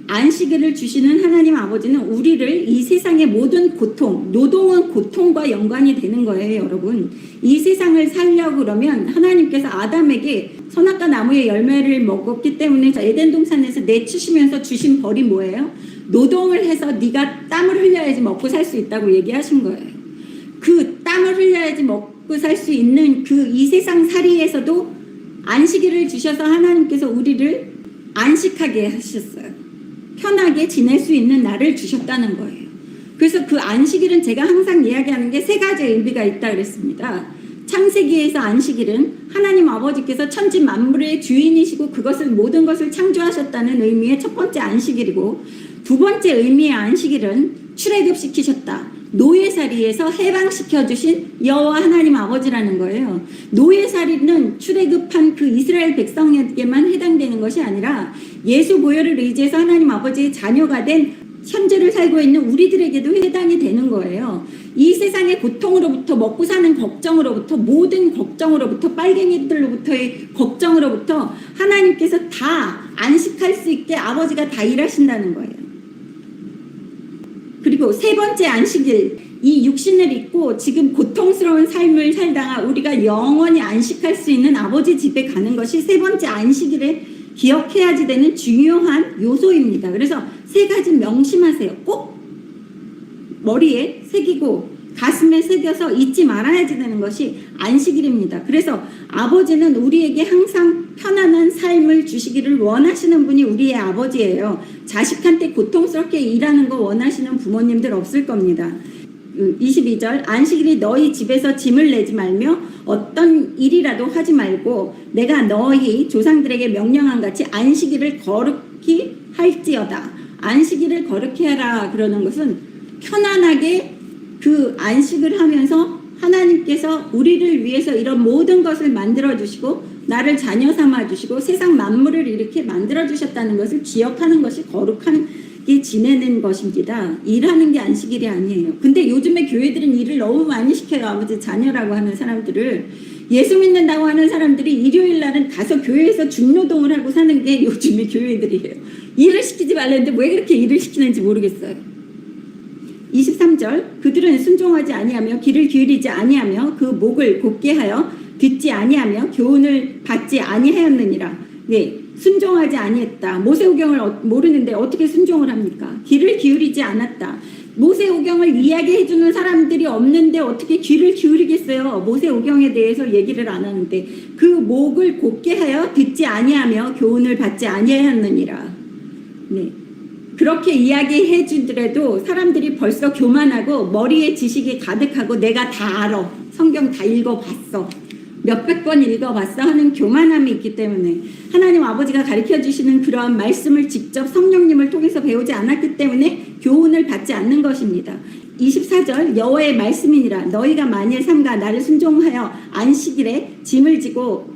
안식일을 주시는 하나님 아버지는 우리를 이 세상의 모든 고통, 노동은 고통과 연관이 되는 거예요, 여러분. 이 세상을 살려고 그러면 하나님께서 아담에게 선악과 나무의 열매를 먹었기 때문에 에덴 동산에서 내치시면서 주신 벌이 뭐예요? 노동을 해서 네가 땀을 흘려야지 먹고 살 수 있다고 얘기하신 거예요. 그 땀을 흘려야지 먹고 살 수 있는 그 이 세상 살이에서도 안식일을 주셔서 하나님께서 우리를 안식하게 하셨어요. 편하게 지낼 수 있는 날을 주셨다는 거예요. 그래서 그 안식일은 제가 항상 이야기하는 게 세 가지 의미가 있다 그랬습니다. 창세기에서 안식일은 하나님 아버지께서 천지 만물의 주인이시고 그것을 모든 것을 창조하셨다는 의미의 첫 번째 안식일이고, 두 번째 의미의 안식일은 출애굽시키셨다. 노예살이에서 해방시켜 주신 여호와 하나님 아버지라는 거예요. 노예살이는 출애굽한 그 이스라엘 백성에게만 해당되는 것이 아니라 예수 보혈을 의지해서 하나님 아버지의 자녀가 된 현재를 살고 있는 우리들에게도 해당이 되는 거예요. 이 세상의 고통으로부터, 먹고 사는 걱정으로부터, 모든 걱정으로부터, 빨갱이들로부터의 걱정으로부터 하나님께서 다 안식할 수 있게 아버지가 다 일하신다는 거예요. 그리고 세 번째 안식일, 이 육신을 입고 지금 고통스러운 삶을 살다가 우리가 영원히 안식할 수 있는 아버지 집에 가는 것이 세 번째 안식일에 기억해야지 되는 중요한 요소입니다. 그래서 세 가지 명심하세요. 꼭 머리에 새기고 가슴에 새겨서 잊지 말아야지 되는 것이 안식일입니다. 그래서 아버지는 우리에게 항상 편안한 삶을 주시기를 원하시는 분이 우리의 아버지예요. 자식한테 고통스럽게 일하는 거 원하시는 부모님들 없을 겁니다. 22절 안식일이 너희 집에서 짐을 내지 말며 어떤 일이라도 하지 말고 내가 너희 조상들에게 명령한 같이 안식일을 거룩히 할지어다. 안식일을 거룩히 하라 그러는 것은 편안하게 그 안식을 하면서 하나님께서 우리를 위해서 이런 모든 것을 만들어 주시고 나를 자녀 삼아 주시고 세상 만물을 이렇게 만들어 주셨다는 것을 기억하는 것이 거룩하게 지내는 것입니다. 일하는 게 안식일이 아니에요. 근데 요즘에 교회들은 일을 너무 많이 시켜요. 아버지 자녀라고 하는 사람들을. 예수 믿는다고 하는 사람들이 일요일 날은 가서 교회에서 중노동을 하고 사는 게 요즘의 교회들이에요. 일을 시키지 말랬는데 왜 그렇게 일을 시키는지 모르겠어요. 23절 그들은 순종하지 아니하며 귀를 기울이지 아니하며 그 목을 곧게 하여 듣지 아니하며 교훈을 받지 아니하였느니라. 네, 순종하지 아니했다. 모세오경을 모르는데 어떻게 순종을 합니까? 귀를 기울이지 않았다. 모세오경을 이야기해주는 사람들이 없는데 어떻게 귀를 기울이겠어요? 모세오경에 대해서 얘기를 안 하는데 그 목을 곧게 하여 듣지 아니하며 교훈을 받지 아니하였느니라. 네. 그렇게 이야기해 주더라도 사람들이 벌써 교만하고 머리에 지식이 가득하고 내가 다 알아. 성경 다 읽어봤어. 몇백 번 읽어봤어 하는 교만함이 있기 때문에 하나님 아버지가 가르쳐 주시는 그러한 말씀을 직접 성령님을 통해서 배우지 않았기 때문에 교훈을 받지 않는 것입니다. 24절 여호와의 말씀이니라. 너희가 만일 삼가 나를 순종하여 안식일에 짐을 지고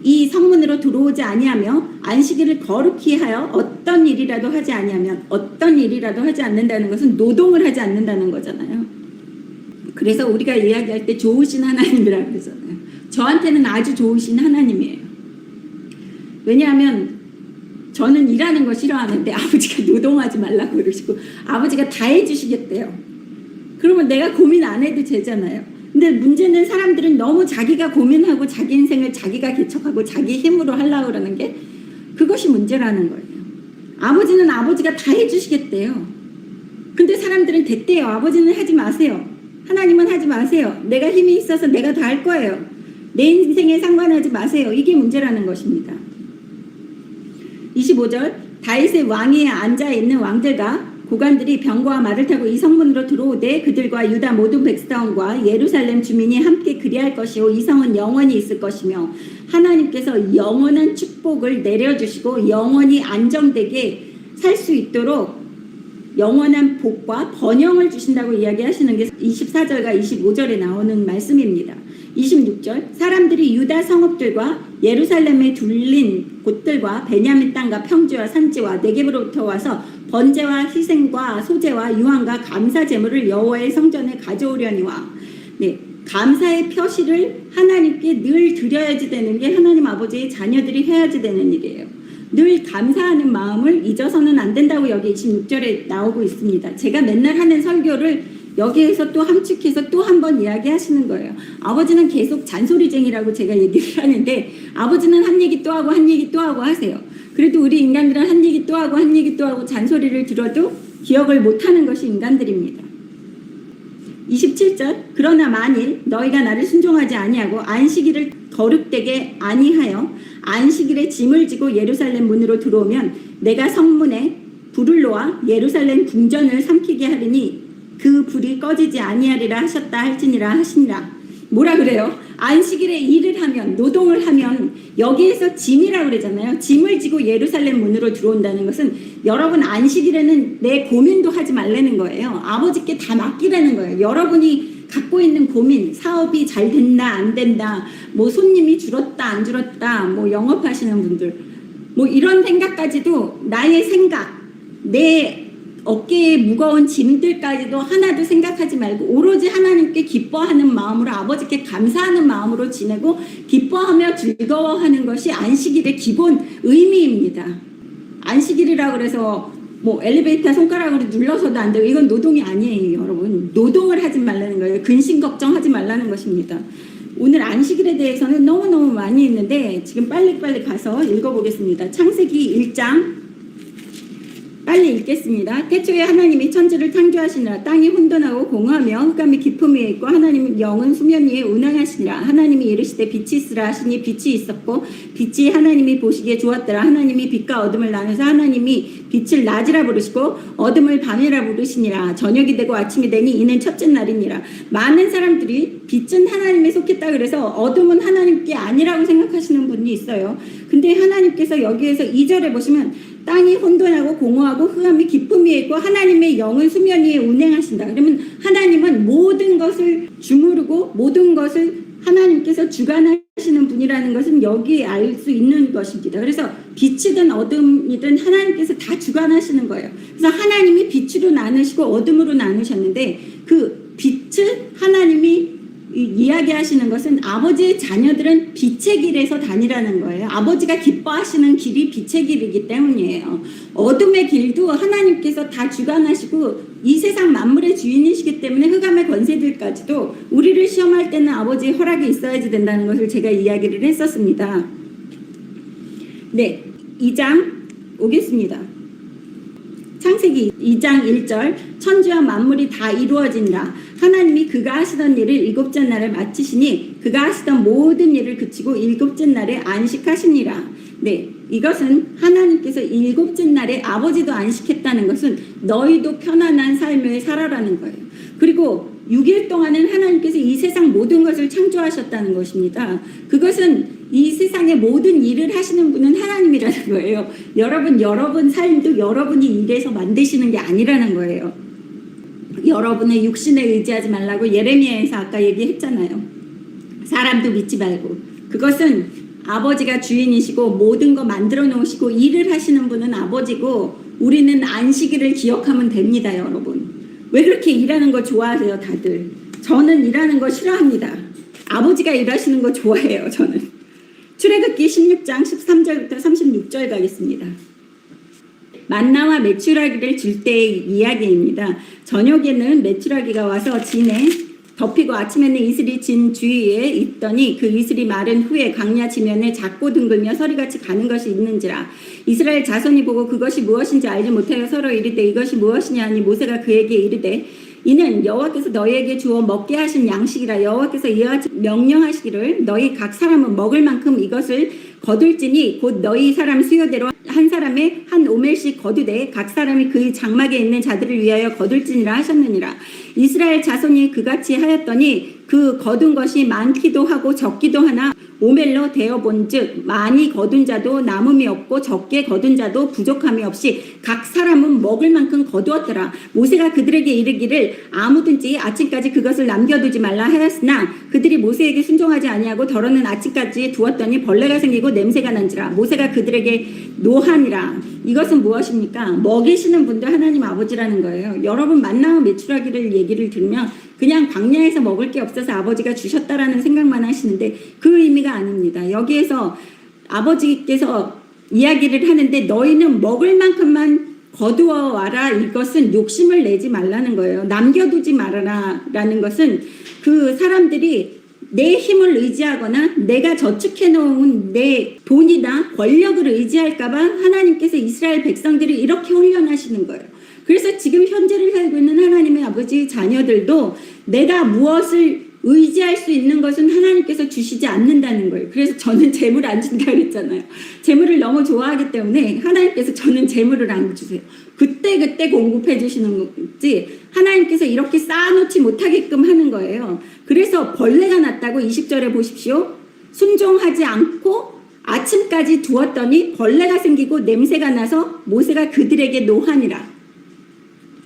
이 성문으로 들어오지 아니하며 안식일을 거룩히 하여 어떤 일이라도 하지 아니하면, 어떤 일이라도 하지 않는다는 것은 노동을 하지 않는다는 거잖아요. 그래서 우리가 이야기할 때 좋으신 하나님이라고 그러잖아요. 저한테는 아주 좋으신 하나님이에요. 왜냐하면 저는 일하는 거 싫어하는데 아버지가 노동하지 말라고 그러시고 아버지가 다 해주시겠대요. 그러면 내가 고민 안 해도 되잖아요. 근데 문제는 사람들은 너무 자기가 고민하고 자기 인생을 자기가 개척하고 자기 힘으로 하려고 그러는 게 그것이 문제라는 거예요. 아버지는 아버지가 다 해주시겠대요. 근데 사람들은 됐대요. 아버지는 하지 마세요. 하나님은 하지 마세요. 내가 힘이 있어서 내가 다 할 거예요. 내 인생에 상관하지 마세요. 이게 문제라는 것입니다. 25절 다윗의 왕위에 앉아있는 왕들과 고관들이 병거와 말을 타고 이 성문으로 들어오되 그들과 유다 모든 백성과 예루살렘 주민이 함께 그리할 것이요 이 성은 영원히 있을 것이며 하나님께서 영원한 축복을 내려주시고 영원히 안정되게 살 수 있도록 영원한 복과 번영을 주신다고 이야기하시는 게 24절과 25절에 나오는 말씀입니다. 26절 사람들이 유다 성읍들과 예루살렘에 둘린 곳들과 베냐민 땅과 평지와 산지와 네겝으로부터 와서 번제와 희생과 소제와 유황과 감사 제물을 여호와의 성전에 가져오려니와 네, 감사의 표시를 하나님께 늘 드려야지 되는 게 하나님 아버지의 자녀들이 해야지 되는 일이에요. 늘 감사하는 마음을 잊어서는 안 된다고 여기 26절에 나오고 있습니다. 제가 맨날 하는 설교를 여기에서 또 함축해서 또 한 번 이야기하시는 거예요. 아버지는 계속 잔소리쟁이라고 제가 얘기를 하는데 아버지는 한 얘기 또 하고 한 얘기 또 하고 하세요. 그래도 우리 인간들은 한 얘기 또 하고 한 얘기 또 하고 잔소리를 들어도 기억을 못하는 것이 인간들입니다. 27절 그러나 만일 너희가 나를 순종하지 아니하고 안식일을 거룩되게 아니하여 안식일에 짐을 지고 예루살렘 문으로 들어오면 내가 성문에 불을 놓아 예루살렘 궁전을 삼키게 하리니 그 불이 꺼지지 아니하리라 하셨다 할지니라 하시니라. 뭐라 그래요? 안식일에 일을 하면 노동을 하면 여기에서 짐이라고 그러잖아요. 짐을 지고 예루살렘 문으로 들어온다는 것은 여러분 안식일에는 내 고민도 하지 말라는 거예요. 아버지께 다 맡기라는 거예요. 여러분이 갖고 있는 고민, 사업이 잘 된다 안 된다, 뭐 손님이 줄었다 안 줄었다, 뭐 영업하시는 분들 뭐 이런 생각까지도 나의 생각, 내 어깨에 무거운 짐들까지도 하나도 생각하지 말고 오로지 하나님께 기뻐하는 마음으로 아버지께 감사하는 마음으로 지내고 기뻐하며 즐거워하는 것이 안식일의 기본 의미입니다. 안식일이라고 그래서 뭐 엘리베이터 손가락으로 눌러서도 안 되고 이건 노동이 아니에요. 여러분 노동을 하지 말라는 거예요. 근심 걱정하지 말라는 것입니다. 오늘 안식일에 대해서는 너무너무 많이 있는데 지금 빨리빨리 가서 읽어보겠습니다. 창세기 1장 빨리 읽겠습니다. 태초에 하나님이 천지를 창조하시니라. 땅이 혼돈하고 공허하며 흑암이 깊음 위에 있고 하나님은 영은 수면 위에 운행하시니라. 하나님이 이르시되 빛이 있으라 하시니 빛이 있었고 빛이 하나님이 보시기에 좋았더라. 하나님이 빛과 어둠을 나누사 하나님이 빛을 낮이라 부르시고 어둠을 밤이라 부르시니라. 저녁이 되고 아침이 되니 이는 첫째 날이니라. 많은 사람들이 빛은 하나님에 속했다 그래서 어둠은 하나님께 아니라고 생각하시는 분이 있어요. 근데 하나님께서 여기에서 2절에 보시면 땅이 혼돈하고 공허하고 흑암이 깊음 위에 있고 하나님의 영은 수면 위에 운행하신다. 그러면 하나님은 모든 것을 주무르고 모든 것을 하나님께서 주관하시는 분이라는 것은 여기에 알 수 있는 것입니다. 그래서 빛이든 어둠이든 하나님께서 다 주관하시는 거예요. 그래서 하나님이 빛으로 나누시고 어둠으로 나누셨는데 그 빛을 하나님이 이야기하시는 것은 아버지의 자녀들은 빛의 길에서 다니라는 거예요. 아버지가 기뻐하시는 길이 빛의 길이기 때문이에요. 어둠의 길도 하나님께서 다 주관하시고 이 세상 만물의 주인이시기 때문에 흑암의 권세들까지도 우리를 시험할 때는 아버지의 허락이 있어야지 된다는 것을 제가 이야기를 했었습니다. 네, 2장 오겠습니다. 창세기 2장 1절 천지와 만물이 다 이루어진다. 하나님이 그가 하시던 일을 일곱째 날에 마치시니 그가 하시던 모든 일을 그치고 일곱째 날에 안식하시니라. 네, 이것은 하나님께서 일곱째 날에 아버지도 안식했다는 것은 너희도 편안한 삶을 살아라는 거예요. 그리고 6일 동안은 하나님께서 이 세상 모든 것을 창조하셨다는 것입니다. 그것은 이 세상의 모든 일을 하시는 분은 하나님이라는 거예요. 여러분 삶도 여러분이 일해서 만드시는 게 아니라는 거예요. 여러분의 육신에 의지하지 말라고 예레미야에서 아까 얘기했잖아요. 사람도 믿지 말고. 그것은 아버지가 주인이시고 모든 거 만들어 놓으시고 일을 하시는 분은 아버지고 우리는 안식일을 기억하면 됩니다, 여러분. 왜 그렇게 일하는 거 좋아하세요, 다들? 저는 일하는 거 싫어합니다. 아버지가 일하시는 거 좋아해요, 저는. 출애굽기 16장 13절부터 36절 가겠습니다. 만나와 메추라기를 줄 때의 이야기입니다. 저녁에는 메추라기가 와서 진에 덮이고 아침에는 이슬이 진 주위에 있더니 그 이슬이 마른 후에 광야 지면에 작고 둥글며 서리같이 가는 것이 있는지라. 이스라엘 자손이 보고 그것이 무엇인지 알지 못하여 서로 이르되 이것이 무엇이냐 하니 모세가 그에게 이르되 이는 여호와께서 너희에게 주어 먹게 하신 양식이라. 여호와께서 이와 같이 명령하시기를 너희 각 사람은 먹을 만큼 이것을 거둘지니 곧 너희 사람 수요대로 한 사람에 한 오멜씩 거두되 각 사람이 그 장막에 있는 자들을 위하여 거둘지니라 하셨느니라. 이스라엘 자손이 그같이 하였더니 그 거둔 것이 많기도 하고 적기도 하나 오멜로 되어본즉 많이 거둔 자도 남음이 없고 적게 거둔 자도 부족함이 없이 각 사람은 먹을 만큼 거두었더라. 모세가 그들에게 이르기를 아무든지 아침까지 그것을 남겨두지 말라 하였으나 그들이 모세에게 순종하지 아니하고 더러는 아침까지 두었더니 벌레가 생기고 냄새가 난지라. 모세가 그들에게 노하니라. 이것은 무엇입니까? 먹이시는 분도 하나님 아버지라는 거예요. 여러분 만나와 메추라기를 얘기를 들으면 그냥 광야에서 먹을 게 없어서 아버지가 주셨다라는 생각만 하시는데 그 의미가 아닙니다. 여기에서 아버지께서 이야기를 하는데 너희는 먹을 만큼만 거두어 와라. 이것은 욕심을 내지 말라는 거예요. 남겨두지 말아라 라는 것은 그 사람들이 내 힘을 의지하거나 내가 저축해 놓은 내 돈이나 권력을 의지할까 봐 하나님께서 이스라엘 백성들을 이렇게 훈련하시는 거예요. 그래서 지금 현재를 살고 있는 하나님의 아버지 자녀들도 내가 무엇을 의지할 수 있는 것은 하나님께서 주시지 않는다는 거예요. 그래서 저는 재물 안 준다고 그랬잖아요. 재물을 너무 좋아하기 때문에 하나님께서 저는 재물을 안 주세요. 그때 공급해 주시는 거지 하나님께서 이렇게 쌓아놓지 못하게끔 하는 거예요. 그래서 벌레가 났다고 20절에 보십시오. 순종하지 않고 아침까지 두었더니 벌레가 생기고 냄새가 나서 모세가 그들에게 노하니라.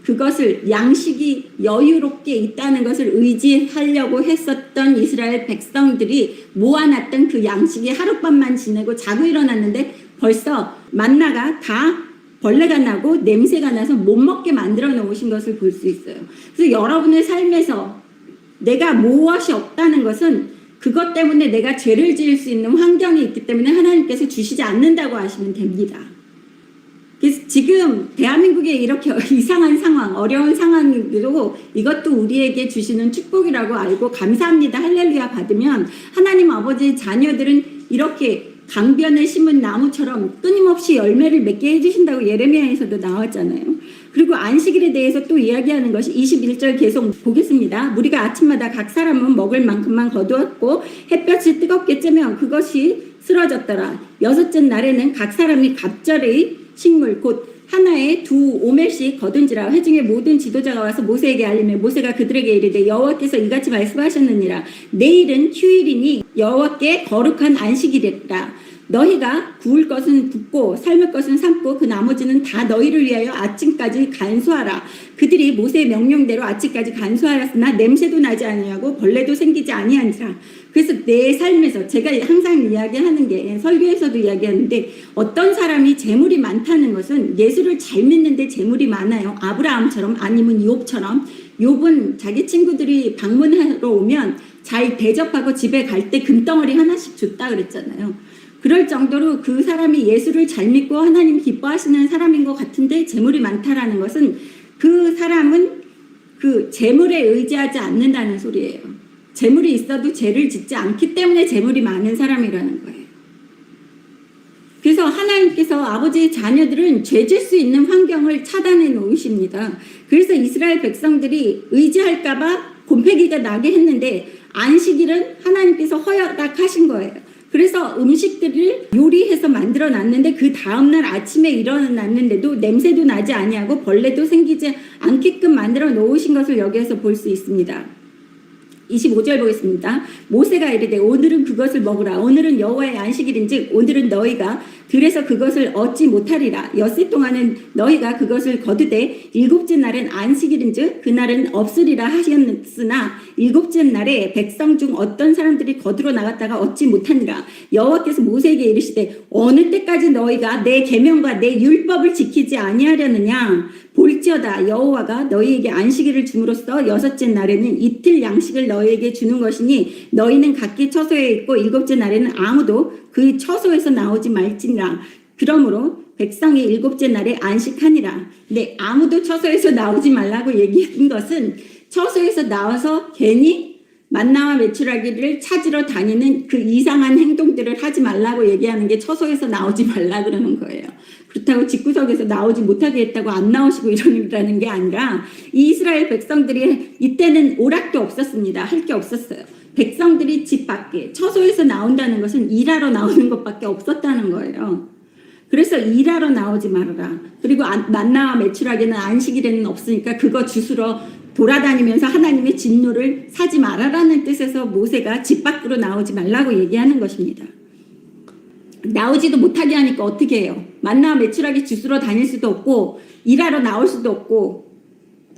그것을 양식이 여유롭게 있다는 것을 의지하려고 했었던 이스라엘 백성들이 모아놨던 그 양식이 하룻밤만 지내고 자고 일어났는데 벌써 만나가 다 벌레가 나고 냄새가 나서 못 먹게 만들어 놓으신 것을 볼 수 있어요. 그래서 여러분의 삶에서 내가 무엇이 없다는 것은 그것 때문에 내가 죄를 지을 수 있는 환경이 있기 때문에 하나님께서 주시지 않는다고 하시면 됩니다. 그래서 지금 대한민국에 이렇게 이상한 상황, 어려운 상황이고 이것도 우리에게 주시는 축복이라고 알고 감사합니다. 할렐루야 받으면 하나님 아버지 자녀들은 이렇게 강변에 심은 나무처럼 끊임없이 열매를 맺게 해주신다고 예레미야에서도 나왔잖아요. 그리고 안식일에 대해서 또 이야기하는 것이 21절 계속 보겠습니다. 무리가 아침마다 각 사람은 먹을 만큼만 거두었고 햇볕이 뜨겁게 쬐면 그것이 쓰러졌더라. 여섯째 날에는 각 사람이 갑절의 식물 곧 하나에 2오멜씩 거둔지라. 회중의 모든 지도자가 와서 모세에게 알리며 모세가 그들에게 이르되 여호와께서 이같이 말씀하셨느니라. 내일은 휴일이니 여호와께 거룩한 안식일이라. 너희가 구울 것은 굽고 삶을 것은 삶고 그 나머지는 다 너희를 위하여 아침까지 간수하라. 그들이 모세의 명령대로 아침까지 간수하였으나 냄새도 나지 아니하고 벌레도 생기지 아니한지라. 그래서 내 삶에서 제가 항상 이야기하는 게 설교에서도 이야기하는데 어떤 사람이 재물이 많다는 것은 예수를 잘 믿는데 재물이 많아요. 아브라함처럼 아니면 욥처럼. 욥은 자기 친구들이 방문하러 오면 잘 대접하고 집에 갈 때 금덩어리 하나씩 줬다 그랬잖아요. 그럴 정도로 그 사람이 예수를 잘 믿고 하나님 기뻐하시는 사람인 것 같은데 재물이 많다라는 것은 그 사람은 그 재물에 의지하지 않는다는 소리예요. 재물이 있어도 죄를 짓지 않기 때문에 재물이 많은 사람이라는 거예요. 그래서 하나님께서 아버지의 자녀들은 죄질 수 있는 환경을 차단해 놓으십니다. 그래서 이스라엘 백성들이 의지할까봐 곰팡이가 나게 했는데 안식일은 하나님께서 허락하신 거예요. 그래서 음식들을 요리해서 만들어 놨는데 그 다음날 아침에 일어났는데도 냄새도 나지 아니하고 벌레도 생기지 않게끔 만들어 놓으신 것을 여기에서 볼 수 있습니다. 25절 보겠습니다. 모세가 이르되 오늘은 그것을 먹으라. 오늘은 여호와의 안식일인즉 오늘은 너희가 들에서 그것을 얻지 못하리라. 엿새 동안은 너희가 그것을 거두되 일곱째 날은 안식일인즉 그날은 없으리라 하셨으나 일곱째 날에 백성 중 어떤 사람들이 거두러 나갔다가 얻지 못하니라. 여호와께서 모세에게 이르시되 어느 때까지 너희가 내 계명과 내 율법을 지키지 아니하려느냐. 볼지어다 여호와가 너희에게 안식일을 줌으로써 여섯째 날에는 이틀 양식을 너희에게 주는 것이니 너희는 각기 처소에 있고 일곱째 날에는 아무도 그 처소에서 나오지 말지니라. 그러므로 백성이 일곱째 날에 안식하니라. 근데 아무도 처소에서 나오지 말라고 얘기한 것은 처소에서 나와서 괜히 만나와 메추라기를 찾으러 다니는 그 이상한 행동들을 하지 말라고 얘기하는 게 처소에서 나오지 말라 그러는 거예요. 그렇다고 집구석에서 나오지 못하게 했다고 안 나오시고 이러라는 게 아니라 이 이스라엘 백성들이 이때는 오락도 없었습니다. 할 게 없었어요. 백성들이 집 밖에 처소에서 나온다는 것은 일하러 나오는 것밖에 없었다는 거예요. 그래서 일하러 나오지 말아라. 그리고 만나와 메추라기는 안식일에는 없으니까 그거 주스러 돌아다니면서 하나님의 진노를 사지 말아라는 뜻에서 모세가 집 밖으로 나오지 말라고 얘기하는 것입니다. 나오지도 못하게 하니까 어떻게 해요? 만나와 메추라기 주스러 다닐 수도 없고 일하러 나올 수도 없고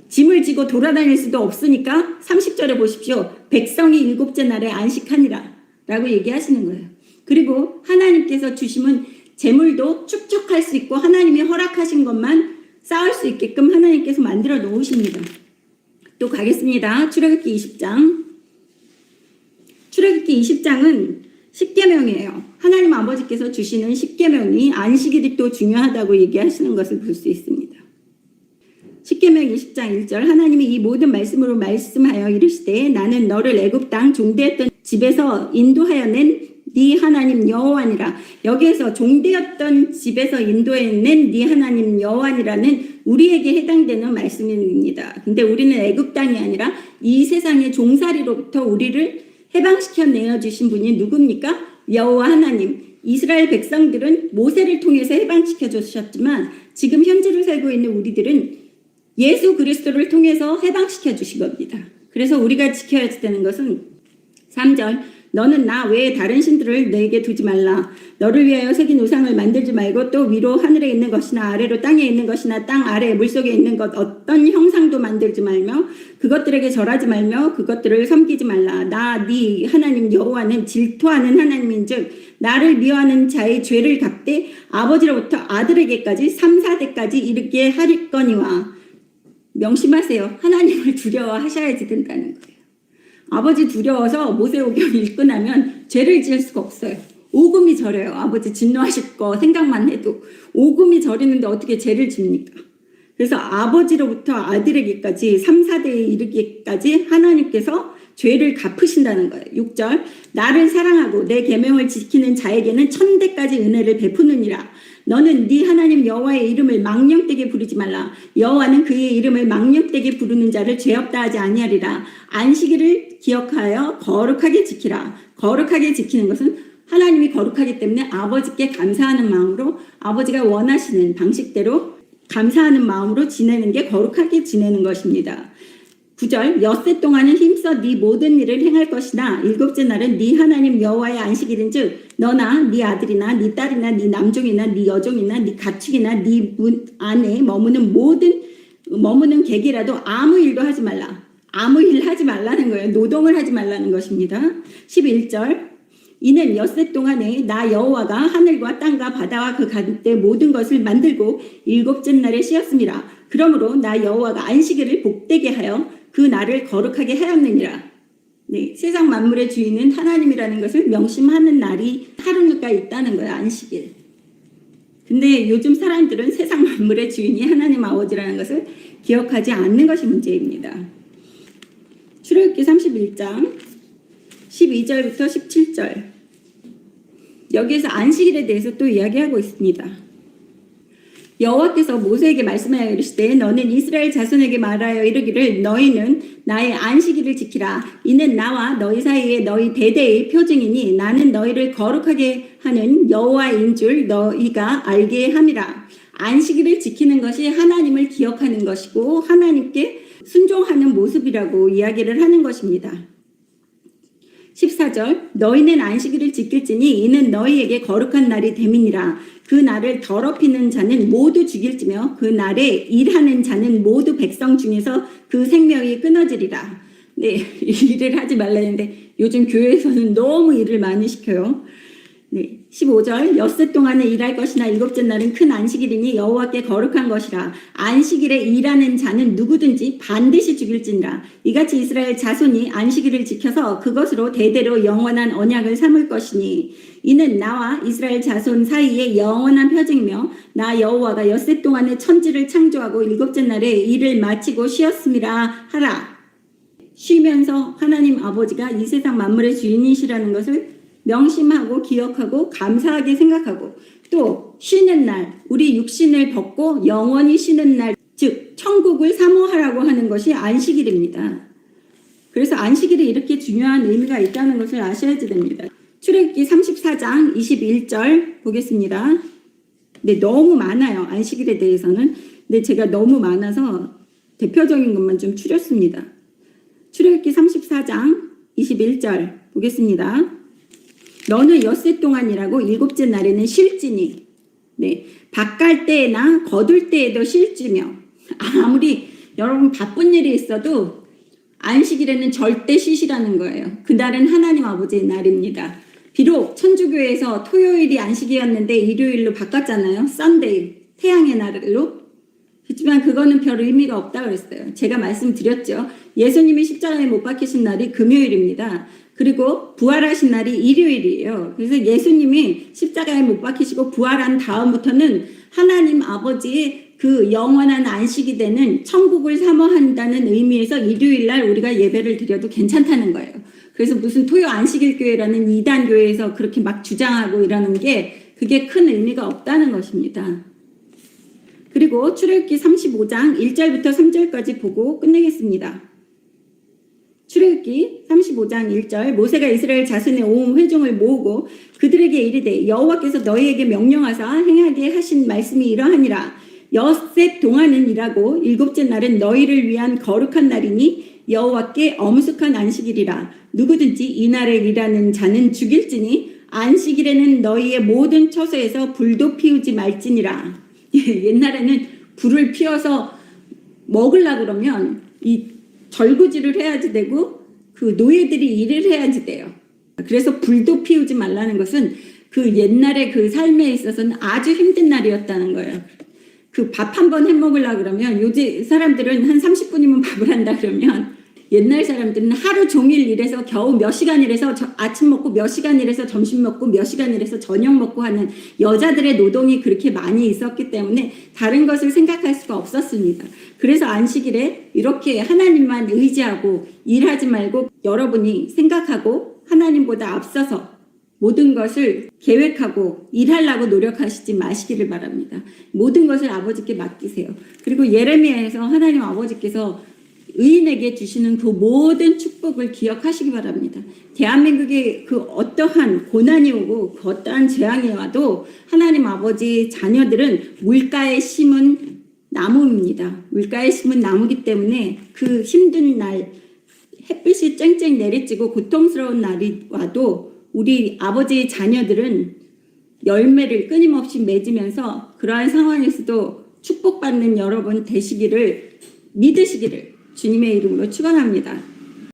짐을 지고 돌아다닐 수도 없으니까 30절에 보십시오. 백성이 일곱째 날에 안식하니라 라고 얘기하시는 거예요. 그리고 하나님께서 주심은 재물도 축적할 수 있고 하나님이 허락하신 것만 쌓을 수 있게끔 하나님께서 만들어 놓으십니다. 또 가겠습니다. 출애굽기 20장. 출애굽기 20장은 십계명이에요. 하나님 아버지께서 주시는 십계명이 안식일이 또 중요하다고 얘기하시는 것을 볼 수 있습니다. 십계명 20장 1절 하나님이 이 모든 말씀으로 말씀하여 이르시되 나는 너를 애굽 땅 종되었던 집에서 인도하여 낸 네 하나님 여호와니라. 여기에서 종되었던 집에서 인도해낸 네 하나님 여호와니라는 우리에게 해당되는 말씀입니다. 근데 우리는 애굽 땅이 아니라 이 세상의 종살이로부터 우리를 해방시켜 내어주신 분이 누굽니까? 여호와 하나님. 이스라엘 백성들은 모세를 통해서 해방시켜 주셨지만 지금 현재를 살고 있는 우리들은 예수 그리스도를 통해서 해방시켜 주신 겁니다. 그래서 우리가 지켜야 되는 것은 3절 너는 나 외에 다른 신들을 너에게 두지 말라. 너를 위하여 새긴 우상을 만들지 말고 또 위로 하늘에 있는 것이나 아래로 땅에 있는 것이나 땅 아래 물속에 있는 것 어떤 형상도 만들지 말며 그것들에게 절하지 말며 그것들을 섬기지 말라. 나 네 하나님 여호와는 질투하는 하나님인즉 나를 미워하는 자의 죄를 갚되 아버지로부터 아들에게까지 3, 4대까지 이르게 할 거니와. 명심하세요. 하나님을 두려워하셔야지 된다는 거예요. 아버지 두려워서 모세오경 읽고 나면 죄를 지을 수가 없어요. 오금이 저려요. 아버지 진노하실 거 생각만 해도 오금이 저리는데 어떻게 죄를 집니까? 그래서 아버지로부터 아들에게까지 3, 4대에 이르기까지 하나님께서 죄를 갚으신다는 거예요. 6절 나를 사랑하고 내 계명을 지키는 자에게는 1000대까지 은혜를 베푸느니라. 너는 네 하나님 여호와의 이름을 망령되게 부르지 말라. 여호와는 그의 이름을 망령되게 부르는 자를 죄없다 하지 아니하리라. 안식일을 기억하여 거룩하게 지키라. 거룩하게 지키는 것은 하나님이 거룩하기 때문에 아버지께 감사하는 마음으로 아버지가 원하시는 방식대로 감사하는 마음으로 지내는 게 거룩하게 지내는 것입니다. 9절 엿새 동안은 힘써 네 모든 일을 행할 것이나 일곱째 날은 네 하나님 여호와의 안식일인즉 너나 네 아들이나 네 딸이나 네 남종이나 네 여종이나 네 가축이나 네 문 안에 머무는 객이라도 아무 일도 하지 말라. 아무 일 하지 말라는 거예요. 노동을 하지 말라는 것입니다. 11절 이는 엿새 동안에 나 여호와가 하늘과 땅과 바다와 그 가운데 모든 것을 만들고 일곱째 날에 쉬었습니다. 그러므로 나 여호와가 안식일을 복되게 하여 그 날을 거룩하게 하였느니라. 네, 세상 만물의 주인은 하나님이라는 것을 명심하는 날이 하루가 있다는 거야. 안식일. 근데 요즘 사람들은 세상 만물의 주인이 하나님 아버지라는 것을 기억하지 않는 것이 문제입니다. 출애굽기 31장 12절부터 17절 여기에서 안식일에 대해서 또 이야기하고 있습니다. 여호와께서 모세에게 말씀하여 이르시되 너는 이스라엘 자손에게 말하여 이르기를 너희는 나의 안식일을 지키라. 이는 나와 너희 사이에 너희 대대의 표징이니 나는 너희를 거룩하게 하는 여호와인 줄 너희가 알게 함이라. 안식일을 지키는 것이 하나님을 기억하는 것이고 하나님께 순종하는 모습이라고 이야기를 하는 것입니다. 14절 너희는 안식일을 지킬지니 이는 너희에게 거룩한 날이 됨이니라. 그 날을 더럽히는 자는 모두 죽일지며 그 날에 일하는 자는 모두 백성 중에서 그 생명이 끊어지리라. 네, 일을 하지 말라는데 요즘 교회에서는 너무 일을 많이 시켜요. 네, 15절 엿새 동안은 일할 것이나 일곱째 날은 큰 안식일이니 여호와께 거룩한 것이라. 안식일에 일하는 자는 누구든지 반드시 죽일지니라. 이같이 이스라엘 자손이 안식일을 지켜서 그것으로 대대로 영원한 언약을 삼을 것이니 이는 나와 이스라엘 자손 사이에 영원한 표징이며 나 여호와가 엿새 동안에 천지를 창조하고 일곱째 날에 일을 마치고 쉬었음이라 하라. 쉬면서 하나님 아버지가 이 세상 만물의 주인이시라는 것을 명심하고 기억하고 감사하게 생각하고 또 쉬는 날, 우리 육신을 벗고 영원히 쉬는 날, 즉 천국을 사모하라고 하는 것이 안식일입니다. 그래서 안식일이 이렇게 중요한 의미가 있다는 것을 아셔야지 됩니다. 출애굽기 34장 21절 보겠습니다. 네, 너무 많아요. 안식일에 대해서는. 근데 제가 너무 많아서 대표적인 것만 좀 추렸습니다. 출애굽기 34장 21절 보겠습니다. 너는 엿새 동안 일하고 일곱째 날에는 쉴지니 네, 밭갈 때나 거둘 때에도 쉴지며 아무리 여러분 바쁜 일이 있어도 안식일에는 절대 쉬시라는 거예요. 그날은 하나님 아버지의 날입니다. 비록 천주교에서 토요일이 안식이었는데 일요일로 바꿨잖아요. 썬데이, 태양의 날로. 하지만 그거는 별 의미가 없다고 그랬어요. 제가 말씀드렸죠. 예수님이 십자가에 못 박히신 날이 금요일입니다. 그리고 부활하신 날이 일요일이에요. 그래서 예수님이 십자가에 못 박히시고 부활한 다음부터는 하나님 아버지의 그 영원한 안식이 되는 천국을 사모한다는 의미에서 일요일 날 우리가 예배를 드려도 괜찮다는 거예요. 그래서 무슨 토요 안식일 교회라는 이단 교회에서 그렇게 막 주장하고 이러는 게 그게 큰 의미가 없다는 것입니다. 그리고 출애굽기 35장 1절부터 3절까지 보고 끝내겠습니다. 출애굽기 35장 1절 모세가 이스라엘 자손의 온 회중을 모으고 그들에게 이르되 여호와께서 너희에게 명령하사 행하게 하신 말씀이 이러하니라. 엿새 동안은 일하고 일곱째 날은 너희를 위한 거룩한 날이니 여호와께 엄숙한 안식일이라. 누구든지 이 날에 일하는 자는 죽일지니 안식일에는 너희의 모든 처소에서 불도 피우지 말지니라. 옛날에는 불을 피워서 먹으려고 그러면 이 절구지를 해야지 되고 그 노예들이 일을 해야지 돼요. 그래서 불도 피우지 말라는 것은 그 옛날의 그 삶에 있어서는 아주 힘든 날이었다는 거예요. 그 밥 한 번 해 먹으려고 그러면 요즘 사람들은 한 30분이면 밥을 한다 그러면 옛날 사람들은 하루 종일 일해서 겨우 몇 시간 일해서 아침 먹고 몇 시간 일해서 점심 먹고 몇 시간 일해서 저녁 먹고 하는 여자들의 노동이 그렇게 많이 있었기 때문에 다른 것을 생각할 수가 없었습니다. 그래서 안식일에 이렇게 하나님만 의지하고 일하지 말고 여러분이 생각하고 하나님보다 앞서서 모든 것을 계획하고 일하려고 노력하시지 마시기를 바랍니다. 모든 것을 아버지께 맡기세요. 그리고 예레미야에서 하나님 아버지께서 의인에게 주시는 그 모든 축복을 기억하시기 바랍니다. 대한민국에 그 어떠한 고난이 오고 그 어떠한 재앙이 와도 하나님 아버지 자녀들은 물가에 심은 나무입니다. 물가에 심은 나무기 때문에 그 힘든 날 햇빛이 쨍쨍 내리쬐고 고통스러운 날이 와도 우리 아버지의 자녀들은 열매를 끊임없이 맺으면서 그러한 상황에서도 축복받는 여러분 되시기를 믿으시기를 주님의 이름으로 축원합니다.